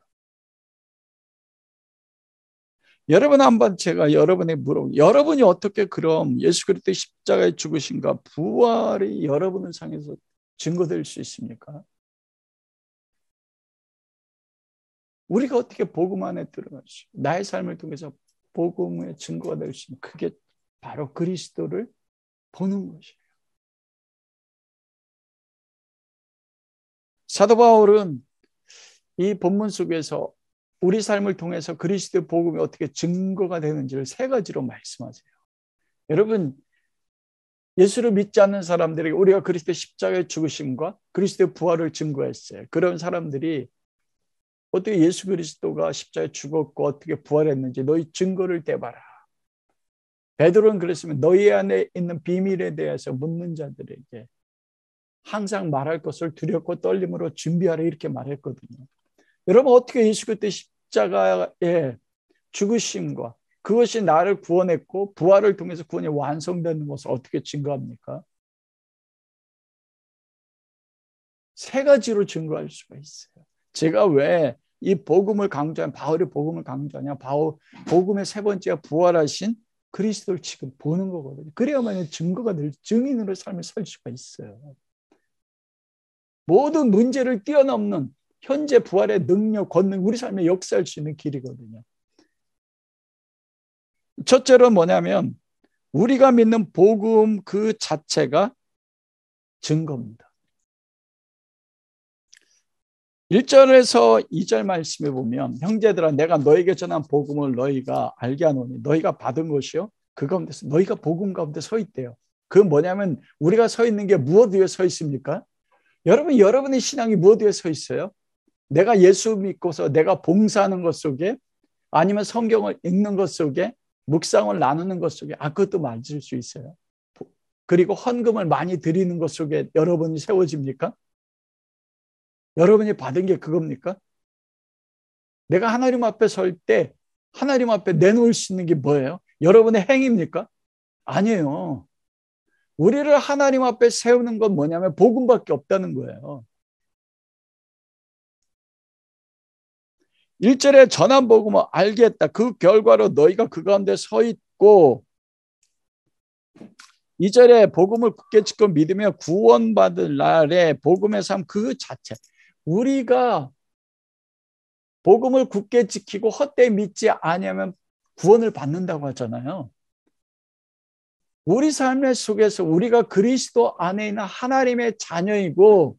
여러분 한번 제가 여러분에게 물어보면 여러분이 어떻게 그럼 예수 그리스도의 십자가에 죽으신가 부활이 여러분을 향해서 증거될 수 있습니까? 우리가 어떻게 복음 안에 들어갈 수 나의 삶을 통해서 복음의 증거가 될 수 있는 그게 바로 그리스도를 보는 것이에요. 사도 바울은 이 본문 속에서 우리 삶을 통해서 그리스도의 복음이 어떻게 증거가 되는지를 세 가지로 말씀하세요. 여러분 예수를 믿지 않는 사람들에게 우리가 그리스도의 십자가의 죽으심과 그리스도의 부활을 증거했어요. 그런 사람들이 어떻게 예수 그리스도가 십자가에 죽었고 어떻게 부활했는지 너희 증거를 대봐라. 베드로는 그랬으면 너희 안에 있는 비밀에 대해서 묻는 자들에게 항상 말할 것을 두렵고 떨림으로 준비하라 이렇게 말했거든요. 여러분 어떻게 예수 그리스도의 십자가의 죽으심과 그것이 나를 구원했고 부활을 통해서 구원이 완성되는 것을 어떻게 증거합니까? 세 가지로 증거할 수가 있어요. 제가 왜 이 복음을 강조한 바울의 복음을 강조하냐? 복음의 세 번째가 부활하신 그리스도를 지금 보는 거거든요. 그래야만 증거가 늘 증인으로 삶을 살 수가 있어요. 모든 문제를 뛰어넘는 현재 부활의 능력, 권능, 우리 삶에 역사할 수 있는 길이거든요. 첫째로 뭐냐면 우리가 믿는 복음 그 자체가 증거입니다. 1절에서 2절 말씀에 보면 형제들아 내가 너에게 전한 복음을 너희가 알게 하노니 너희가 받은 것이요 그 가운데서 너희가 복음 가운데 서 있대요. 그건 뭐냐면 우리가 서 있는 게 무엇 위에 서 있습니까? 여러분의 신앙이 무엇 위에 서 있어요? 내가 예수 믿고서 내가 봉사하는 것 속에 아니면 성경을 읽는 것 속에 묵상을 나누는 것 속에 그것도 맞을 수 있어요. 그리고 헌금을 많이 드리는 것 속에 여러분이 세워집니까? 여러분이 받은 게 그겁니까? 내가 하나님 앞에 설 때 하나님 앞에 내놓을 수 있는 게 뭐예요? 여러분의 행위입니까? 아니에요. 우리를 하나님 앞에 세우는 건 뭐냐면 복음밖에 없다는 거예요. 1절에 전한 복음을 알겠다. 그 결과로 너희가 그 가운데 서 있고 2절에 복음을 굳게 지켜 믿으며 구원받을 날에 복음의 삶 그 자체. 우리가 복음을 굳게 지키고 헛되이 믿지 아니하면 구원을 받는다고 하잖아요. 우리 삶의 속에서 우리가 그리스도 안에 있는 하나님의 자녀이고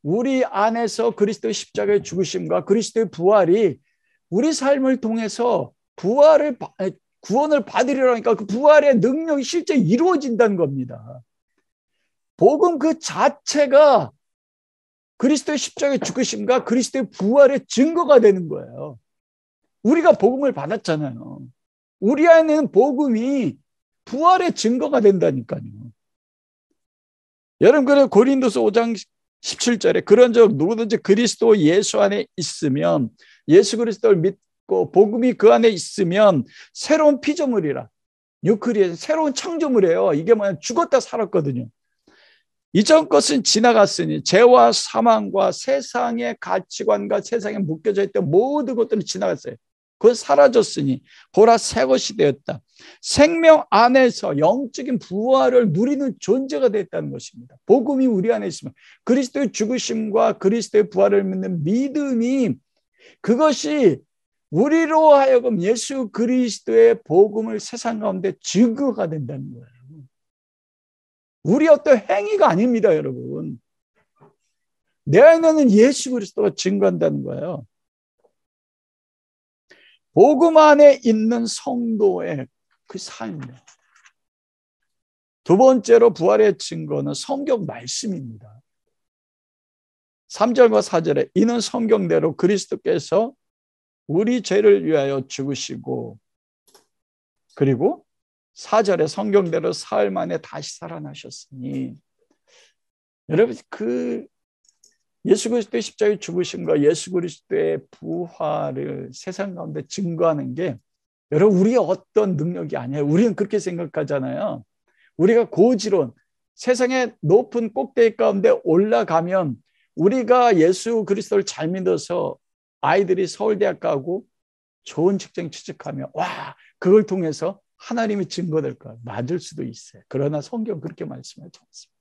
우리 안에서 그리스도의 십자가의 죽으심과 그리스도의 부활이 우리 삶을 통해서 구원을 받으리라니까 그 부활의 능력이 실제 이루어진다는 겁니다. 복음 그 자체가 그리스도의 십자가의 죽으심과 그리스도의 부활의 증거가 되는 거예요. 우리가 복음을 받았잖아요. 우리 안에는 복음이 부활의 증거가 된다니까요. 여러분 그래 고린도서 5장 17절에 그런즉 누구든지 그리스도 예수 안에 있으면 예수 그리스도를 믿고 복음이 그 안에 있으면 새로운 피조물이라 뉴크리에서 새로운 창조물이에요. 이게 뭐냐 죽었다 살았거든요. 이전 것은 지나갔으니 죄와 사망과 세상의 가치관과 세상에 묶여져 있던 모든 것들은 지나갔어요. 그건 사라졌으니 보라 새 것이 되었다. 생명 안에서 영적인 부활을 누리는 존재가 됐다는 것입니다. 복음이 우리 안에 있으면 그리스도의 죽으심과 그리스도의 부활을 믿는 믿음이 그것이 우리로 하여금 예수 그리스도의 복음을 세상 가운데 증거가 된다는 거예요. 우리 어떤 행위가 아닙니다, 여러분. 내 안에는 예수 그리스도가 증거한다는 거예요. 복음 안에 있는 성도의 그 삶이에요. 두 번째로 부활의 증거는 성경 말씀입니다. 3절과 4절에 이는 성경대로 그리스도께서 우리 죄를 위하여 죽으시고, 그리고 4절에 성경대로 사흘 만에 다시 살아나셨으니, 여러분 그 예수 그리스도의 십자가에 죽으심과 예수 그리스도의 부활을 세상 가운데 증거하는 게 여러분 우리의 어떤 능력이 아니에요. 우리는 그렇게 생각하잖아요. 우리가 고지론 세상의 높은 꼭대기 가운데 올라가면 우리가 예수 그리스도를 잘 믿어서 아이들이 서울대학 가고 좋은 직장 취직하면 와, 그걸 통해서 하나님이 증거될 거야. 맞을 수도 있어요. 그러나 성경 그렇게 말씀하지 않습니다.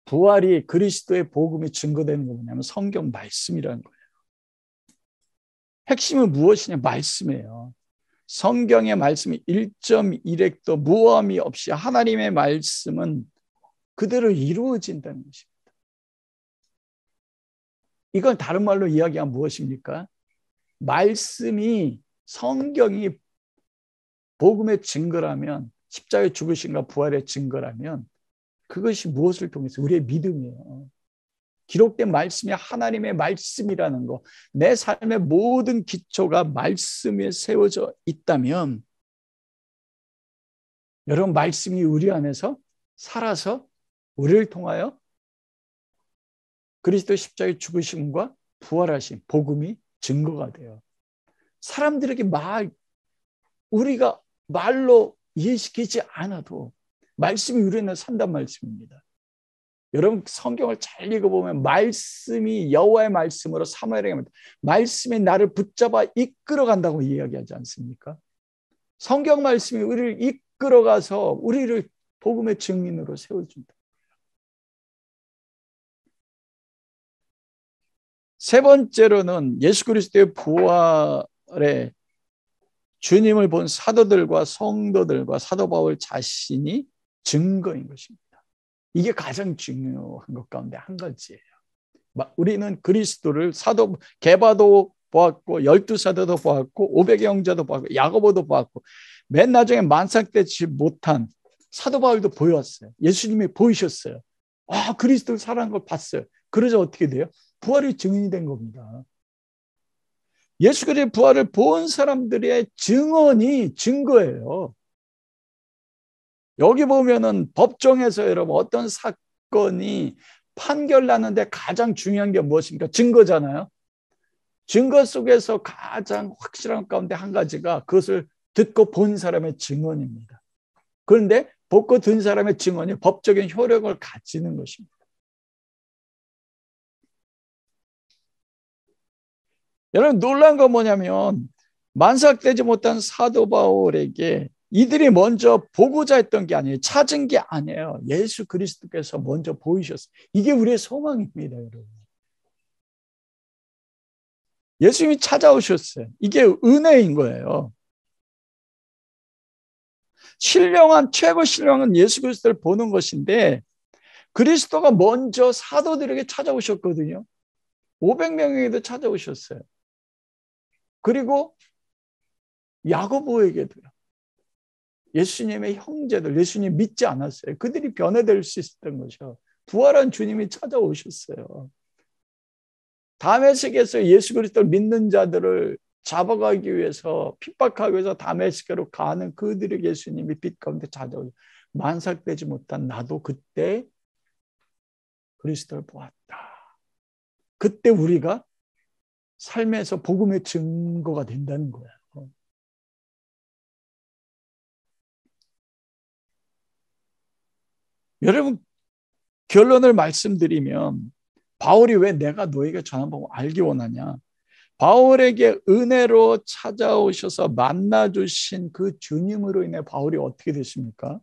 부활이 그리스도의 복음이 증거되는 거 뭐냐면 성경 말씀이라는 거예요. 핵심은 무엇이냐? 말씀이에요. 성경의 말씀이 1.1획도 무함이 없이 하나님의 말씀은 그대로 이루어진다는 것입니다. 이건 다른 말로 이야기하면 무엇입니까? 말씀이 성경이 복음의 증거라면, 십자가의 죽으심과 부활의 증거라면 그것이 무엇을 통해서? 우리의 믿음이에요. 기록된 말씀이 하나님의 말씀이라는 거, 내 삶의 모든 기초가 말씀에 세워져 있다면 여러분 말씀이 우리 안에서 살아서 우리를 통하여 그리스도 십자가의 죽으심과 부활하신 복음이 증거가 돼요. 사람들에게 우리가 말로 이해시키지 않아도 말씀이 우리 안에 산단 말씀입니다. 여러분 성경을 잘 읽어보면 말씀이 여호와의 말씀으로 사무엘에게 말씀이 나를 붙잡아 이끌어간다고 이야기하지 않습니까? 성경 말씀이 우리를 이끌어가서 우리를 복음의 증인으로 세워준다. 세 번째로는 예수 그리스도의 부활에 주님을 본 사도들과 성도들과 사도 바울 자신이 증거인 것입니다. 이게 가장 중요한 것 가운데 한 가지예요. 우리는 그리스도를 게바도 보았고 12사도도 보았고 500의 형제도 보았고 야고보도 보았고 맨 나중에 만삭되지 못한 사도 바울도 보였어요. 예수님이 보이셨어요. 그리스도를 사랑한 걸 봤어요. 그러자 어떻게 돼요? 부활의 증인이 된 겁니다. 예수 그리스도의 부활을 본 사람들의 증언이 증거예요. 여기 보면은 법정에서 여러분 어떤 사건이 판결나는데 가장 중요한 게 무엇입니까? 증거잖아요. 증거 속에서 가장 확실한 가운데 한 가지가 그것을 듣고 본 사람의 증언입니다. 그런데 듣고 든 사람의 증언이 법적인 효력을 가지는 것입니다. 여러분 놀라운 건 뭐냐면 만삭되지 못한 사도 바울에게 이들이 먼저 보고자 했던 게 아니에요. 찾은 게 아니에요. 예수 그리스도께서 먼저 보이셨어요. 이게 우리의 소망입니다, 여러분. 예수님이 찾아오셨어요. 이게 은혜인 거예요. 최고 신령은 예수 그리스도를 보는 것인데 그리스도가 먼저 사도들에게 찾아오셨거든요. 500명에게도 찾아오셨어요. 그리고 야고보에게도요. 예수님의 형제들, 예수님 믿지 않았어요. 그들이 변화될 수 있었던 것이요. 부활한 주님이 찾아오셨어요. 다메섹에서 예수 그리스도를 믿는 자들을 잡아가기 위해서 핍박하기 위해서 다메섹으로 가는 그들에게 예수님이 빛 가운데 찾아오셔서 만삭되지 못한 나도 그때 그리스도를 보았다. 그때 우리가 삶에서 복음의 증거가 된다는 거예요. 여러분 결론을 말씀드리면 바울이 왜 내가 너에게 전한 복음을 알기 원하냐? 바울에게 은혜로 찾아오셔서 만나주신 그 주님으로 인해 바울이 어떻게 됐습니까?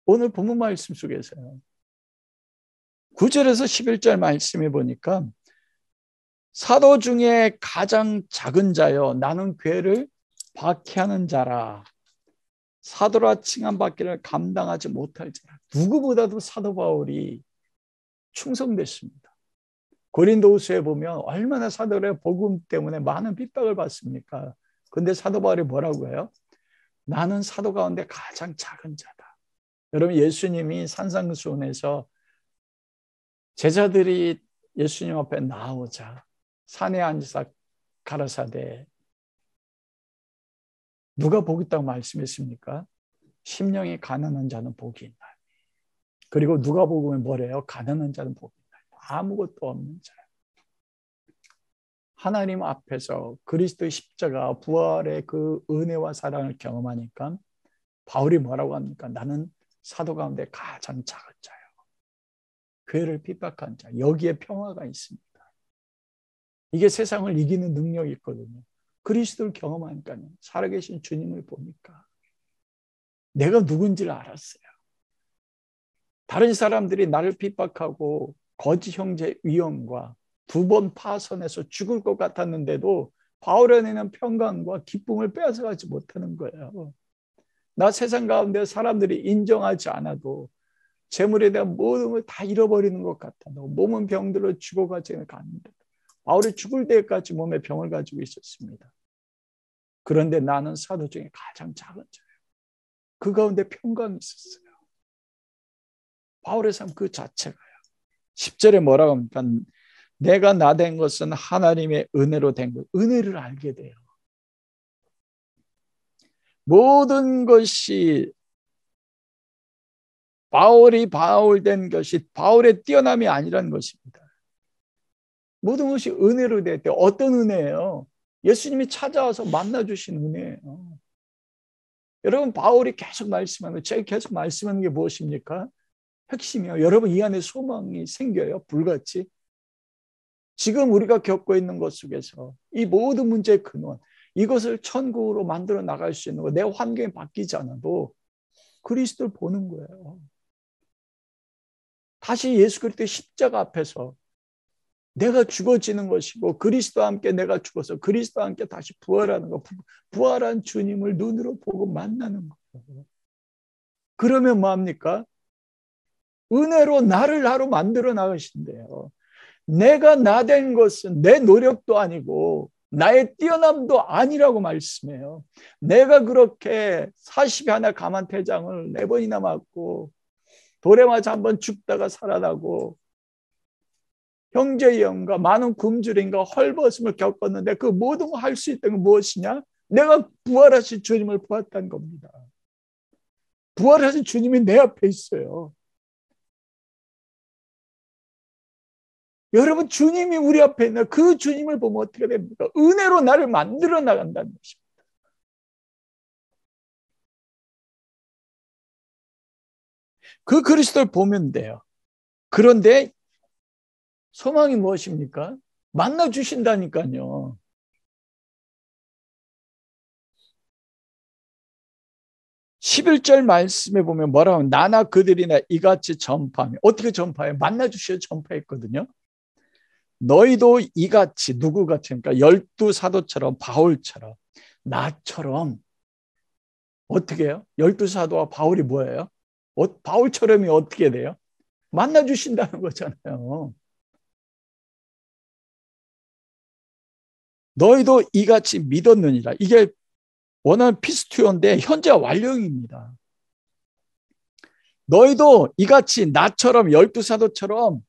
오늘 본문 말씀 속에서요. 9절에서 11절 말씀해 보니까 사도 중에 가장 작은 자여 나는 괴를 박해하는 자라. 사도라 칭함받기를 감당하지 못할 자라. 누구보다도 사도 바울이 충성됐습니다. 고린도후서에 보면 얼마나 사도의 복음 때문에 많은 핍박을 받습니까? 근데 사도 바울이 뭐라고 해요? 나는 사도 가운데 가장 작은 자다. 여러분, 예수님이 산상수훈에서 제자들이 예수님 앞에 나오자 산에 앉아서 가라사대 누가 복 있다고 말씀했습니까? 심령이 가난한 자는 복이 있다. 그리고 누가 복음에 뭐래요? 가난한 자는 복이 있다. 아무것도 없는 자. 하나님 앞에서 그리스도의 십자가 부활의 그 은혜와 사랑을 경험하니까 바울이 뭐라고 합니까? 나는 사도 가운데 가장 작은 자예요. 교회를 핍박한 자. 여기에 평화가 있습니다. 이게 세상을 이기는 능력이 있거든요. 그리스도를 경험하니까요. 살아계신 주님을 보니까 내가 누군지를 알았어요. 다른 사람들이 나를 핍박하고 거짓 형제 위험과 2번 파선해서 죽을 것 같았는데도 바울 안에는 평강과 기쁨을 빼앗아가지 못하는 거예요. 나 세상 가운데 사람들이 인정하지 않아도 재물에 대한 모든 걸 다 잃어버리는 것 같아. 몸은 병들어 죽어가지 않는다. 바울이 죽을 때까지 몸에 병을 가지고 있었습니다. 그런데 나는 사도 중에 가장 작은 자예요. 그 가운데 평강이 있었어요. 바울의 삶 그 자체가요. 10절에 뭐라고 합니까? 내가 나 된 것은 하나님의 은혜로 된 것. 은혜를 알게 돼요. 모든 것이 바울이 바울 된 것이 바울의 뛰어남이 아니라는 것입니다. 모든 것이 은혜로 됐대요. 어떤 은혜예요? 예수님이 찾아와서 만나주신 은혜예요. 여러분, 바울이 계속 말씀하는, 제가 계속 말씀하는 게 무엇입니까? 핵심이요. 여러분, 이 안에 소망이 생겨요. 불같이. 지금 우리가 겪고 있는 것 속에서 이 모든 문제의 근원, 이것을 천국으로 만들어 나갈 수 있는 거, 내 환경이 바뀌지 않아도 그리스도를 보는 거예요. 다시 예수 그리스도의 십자가 앞에서 내가 죽어지는 것이고 그리스도와 함께 내가 죽어서 그리스도와 함께 다시 부활하는 거, 부활한 주님을 눈으로 보고 만나는 거예요. 그러면 뭐합니까? 은혜로 나를 하루 만들어 나가신대요. 내가 나 된 것은 내 노력도 아니고 나의 뛰어남도 아니라고 말씀해요. 내가 그렇게 41 가만태장을 4번이나 맞고 돌에 맞아 한번 죽다가 살아나고 형제의 영과 많은 굶주림과 헐벗음을 겪었는데 그 모든 걸 할 수 있다는 건 무엇이냐? 내가 부활하신 주님을 보았다는 겁니다. 부활하신 주님이 내 앞에 있어요. 여러분, 주님이 우리 앞에 있는 그 주님을 보면 어떻게 됩니까? 은혜로 나를 만들어 나간다는 것입니다. 그 그리스도를 보면 돼요. 그런데 소망이 무엇입니까? 만나 주신다니까요. 11절 말씀에 보면 뭐라고 하면 나나 그들이나 이같이 전파하며, 어떻게 전파해요? 만나 주셔 전파했거든요. 너희도 이같이, 누구같이, 그러니까 12사도처럼 바울처럼 나처럼 어떻게 해요? 12사도와 바울이 뭐예요? 바울처럼이 어떻게 돼요? 만나 주신다는 거잖아요. 너희도 이같이 믿었느니라. 이게 원어는 피스투어인데 현재 완료형입니다. 너희도 이같이 나처럼 12사도처럼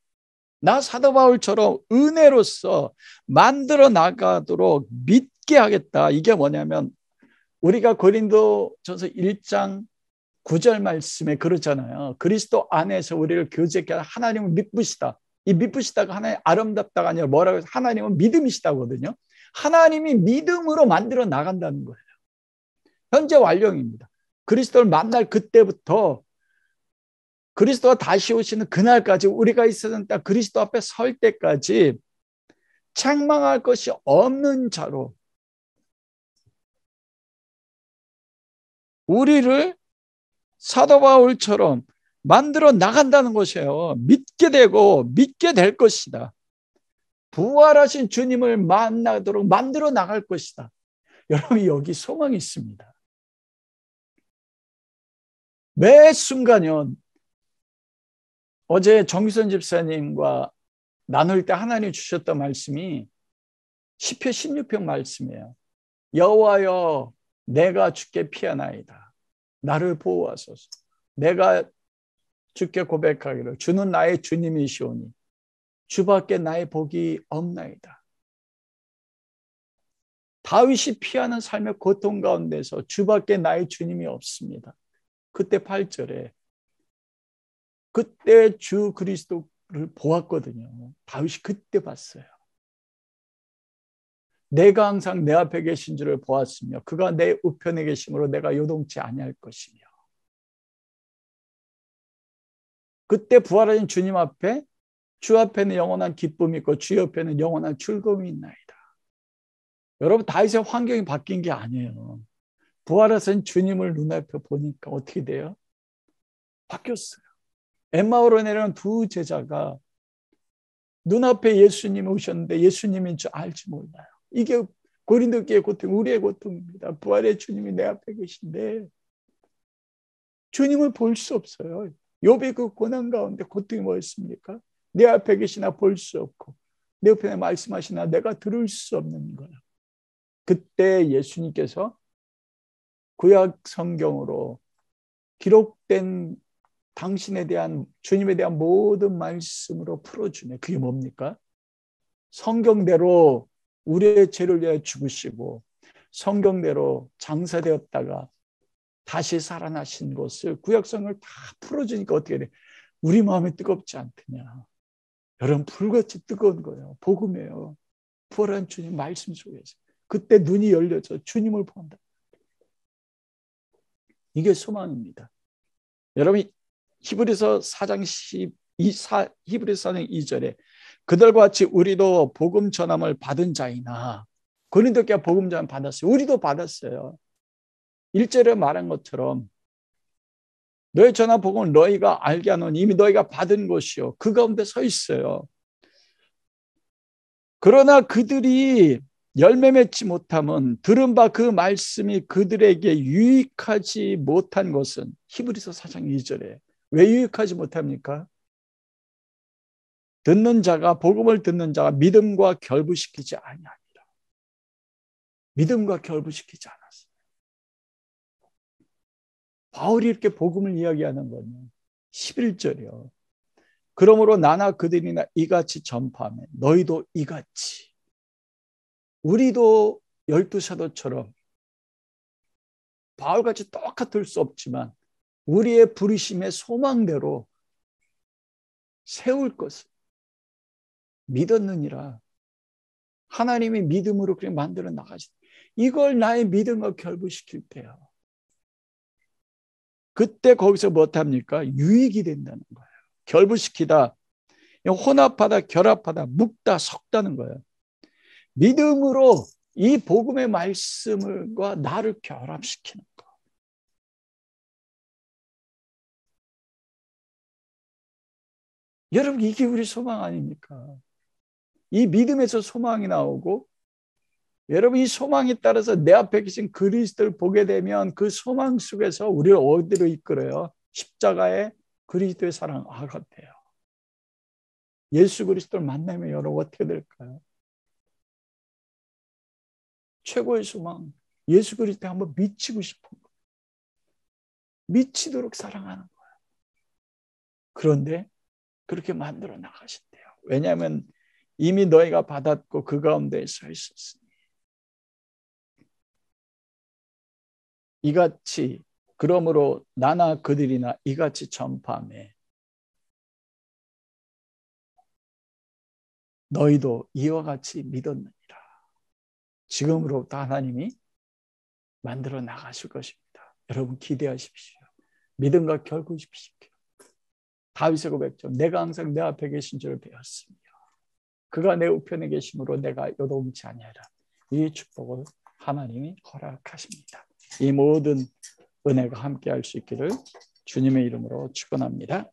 나 사도 바울처럼 은혜로서 만들어 나가도록 믿게 하겠다. 이게 뭐냐면 우리가 고린도전서 1장 9절 말씀에 그렇잖아요. 그리스도 안에서 우리를 교제케 하는 하나님은 믿으시다. 이 믿으시다가 하나님 아름답다가 아니라 뭐라고 해서 하나님은 믿음이시다거든요. 하나님이 믿음으로 만들어 나간다는 거예요. 현재 완료입니다. 그리스도를 만날 그때부터 그리스도가 다시 오시는 그날까지 우리가 있었던 딱 그리스도 앞에 설 때까지 책망할 것이 없는 자로 우리를 사도 바울처럼 만들어 나간다는 것이에요. 믿게 되고 믿게 될 것이다. 부활하신 주님을 만나도록 만들어 나갈 것이다. 여러분, 여기 소망이 있습니다. 매 순간요. 어제 정기선 집사님과 나눌 때 하나님 주셨던 말씀이 시편 16편 말씀이에요. 여호와여 내가 주께 피하나이다. 나를 보호하소서. 내가 주께 고백하기를 주는 나의 주님이시오니 주밖에 나의 복이 없나이다. 다윗이 피하는 삶의 고통 가운데서 주밖에 나의 주님이 없습니다. 그때 8절에 그때 주 그리스도를 보았거든요. 다윗이 그때 봤어요. 내가 항상 내 앞에 계신 줄을 보았으며 그가 내 우편에 계심으로 내가 요동치 아니할 것이며 그때 부활하신 주님 앞에 주 앞에는 영원한 기쁨이 있고 주 옆에는 영원한 즐거움이 있나이다. 여러분 다윗의 환경이 바뀐 게 아니에요. 부활하신 주님을 눈앞에 보니까 어떻게 돼요? 바뀌었어요. 엠마오로 내려온 두 제자가 눈앞에 예수님이 오셨는데 예수님인 줄 알지 몰라요. 이게 고린도교의 고통, 우리의 고통입니다. 부활의 주님이 내 앞에 계신데 주님을 볼 수 없어요. 욥이 그 고난 가운데 고통이 뭐였습니까? 내 앞에 계시나 볼 수 없고 내 옆에 말씀하시나 내가 들을 수 없는 거예요. 그때 예수님께서 구약 성경으로 기록된 당신에 대한 주님에 대한 모든 말씀으로 풀어주네. 그게 뭡니까? 성경대로 우리의 죄를 위해 죽으시고 성경대로 장사되었다가 다시 살아나신 것을 구약성을 다 풀어주니까 어떻게 돼? 우리 마음이 뜨겁지 않더냐. 여러분 불같이 뜨거운 거예요. 복음이에요. 부활한 주님 말씀 속에서. 그때 눈이 열려서 주님을 본다. 이게 소망입니다. 여러분 히브리서 4장 2절에 그들과 같이 우리도 복음 전함을 받은 자이나 고린도교회 복음 전함 받았어요. 우리도 받았어요. 1절에 말한 것처럼 너희 전한 복음을 너희가 알게 하노니 이미 너희가 받은 것이요 그 가운데 서 있어요. 그러나 그들이 열매 맺지 못함은 들은 바 그 말씀이 그들에게 유익하지 못한 것은 히브리서 4장 2절에 왜 유익하지 못합니까? 듣는 자가 복음을 듣는 자가 믿음과 결부시키지 아니하니라. 믿음과 결부시키지 않았어요. 바울이 이렇게 복음을 이야기하는 거는 11절이요. 그러므로 나나 그들이나 이같이 전파하면 너희도 이같이 우리도 12사도처럼 바울같이 똑같을 수 없지만 우리의 부르심의 소망대로 세울 것을 믿었느니라. 하나님이 믿음으로 그렇게 만들어 나가시. 이걸 나의 믿음과 결부시킬 때요. 그때 거기서 못합니까? 유익이 된다는 거예요. 결부시키다, 혼합하다, 결합하다, 묶다, 섞다는 거예요. 믿음으로 이 복음의 말씀과 나를 결합시키는 거. 여러분 이게 우리 소망 아닙니까? 이 믿음에서 소망이 나오고 여러분 이 소망에 따라서 내 앞에 계신 그리스도를 보게 되면 그 소망 속에서 우리를 어디로 이끌어요? 십자가의 그리스도의 사랑 아가페요. 예수 그리스도를 만나면 여러분 어떻게 될까요? 최고의 소망 예수 그리스도에 한번 미치고 싶은 거예요. 미치도록 사랑하는 거예요. 그런데 그렇게 만들어 나가신대요. 왜냐하면 이미 너희가 받았고 그 가운데 서 있었으니. 이같이 그러므로 나나 그들이나 이같이 전파하매 너희도 이와 같이 믿었느니라. 지금으로부터 하나님이 만들어 나가실 것입니다. 여러분 기대하십시오. 믿음과 결부시키십시오. 다윗의 고백처럼 내가 항상 내 앞에 계신 줄을 배웠으며 그가 내 우편에 계심으로 내가 요동치 아니하라. 이 축복을 하나님이 허락하십니다. 이 모든 은혜가 함께할 수 있기를 주님의 이름으로 축원합니다.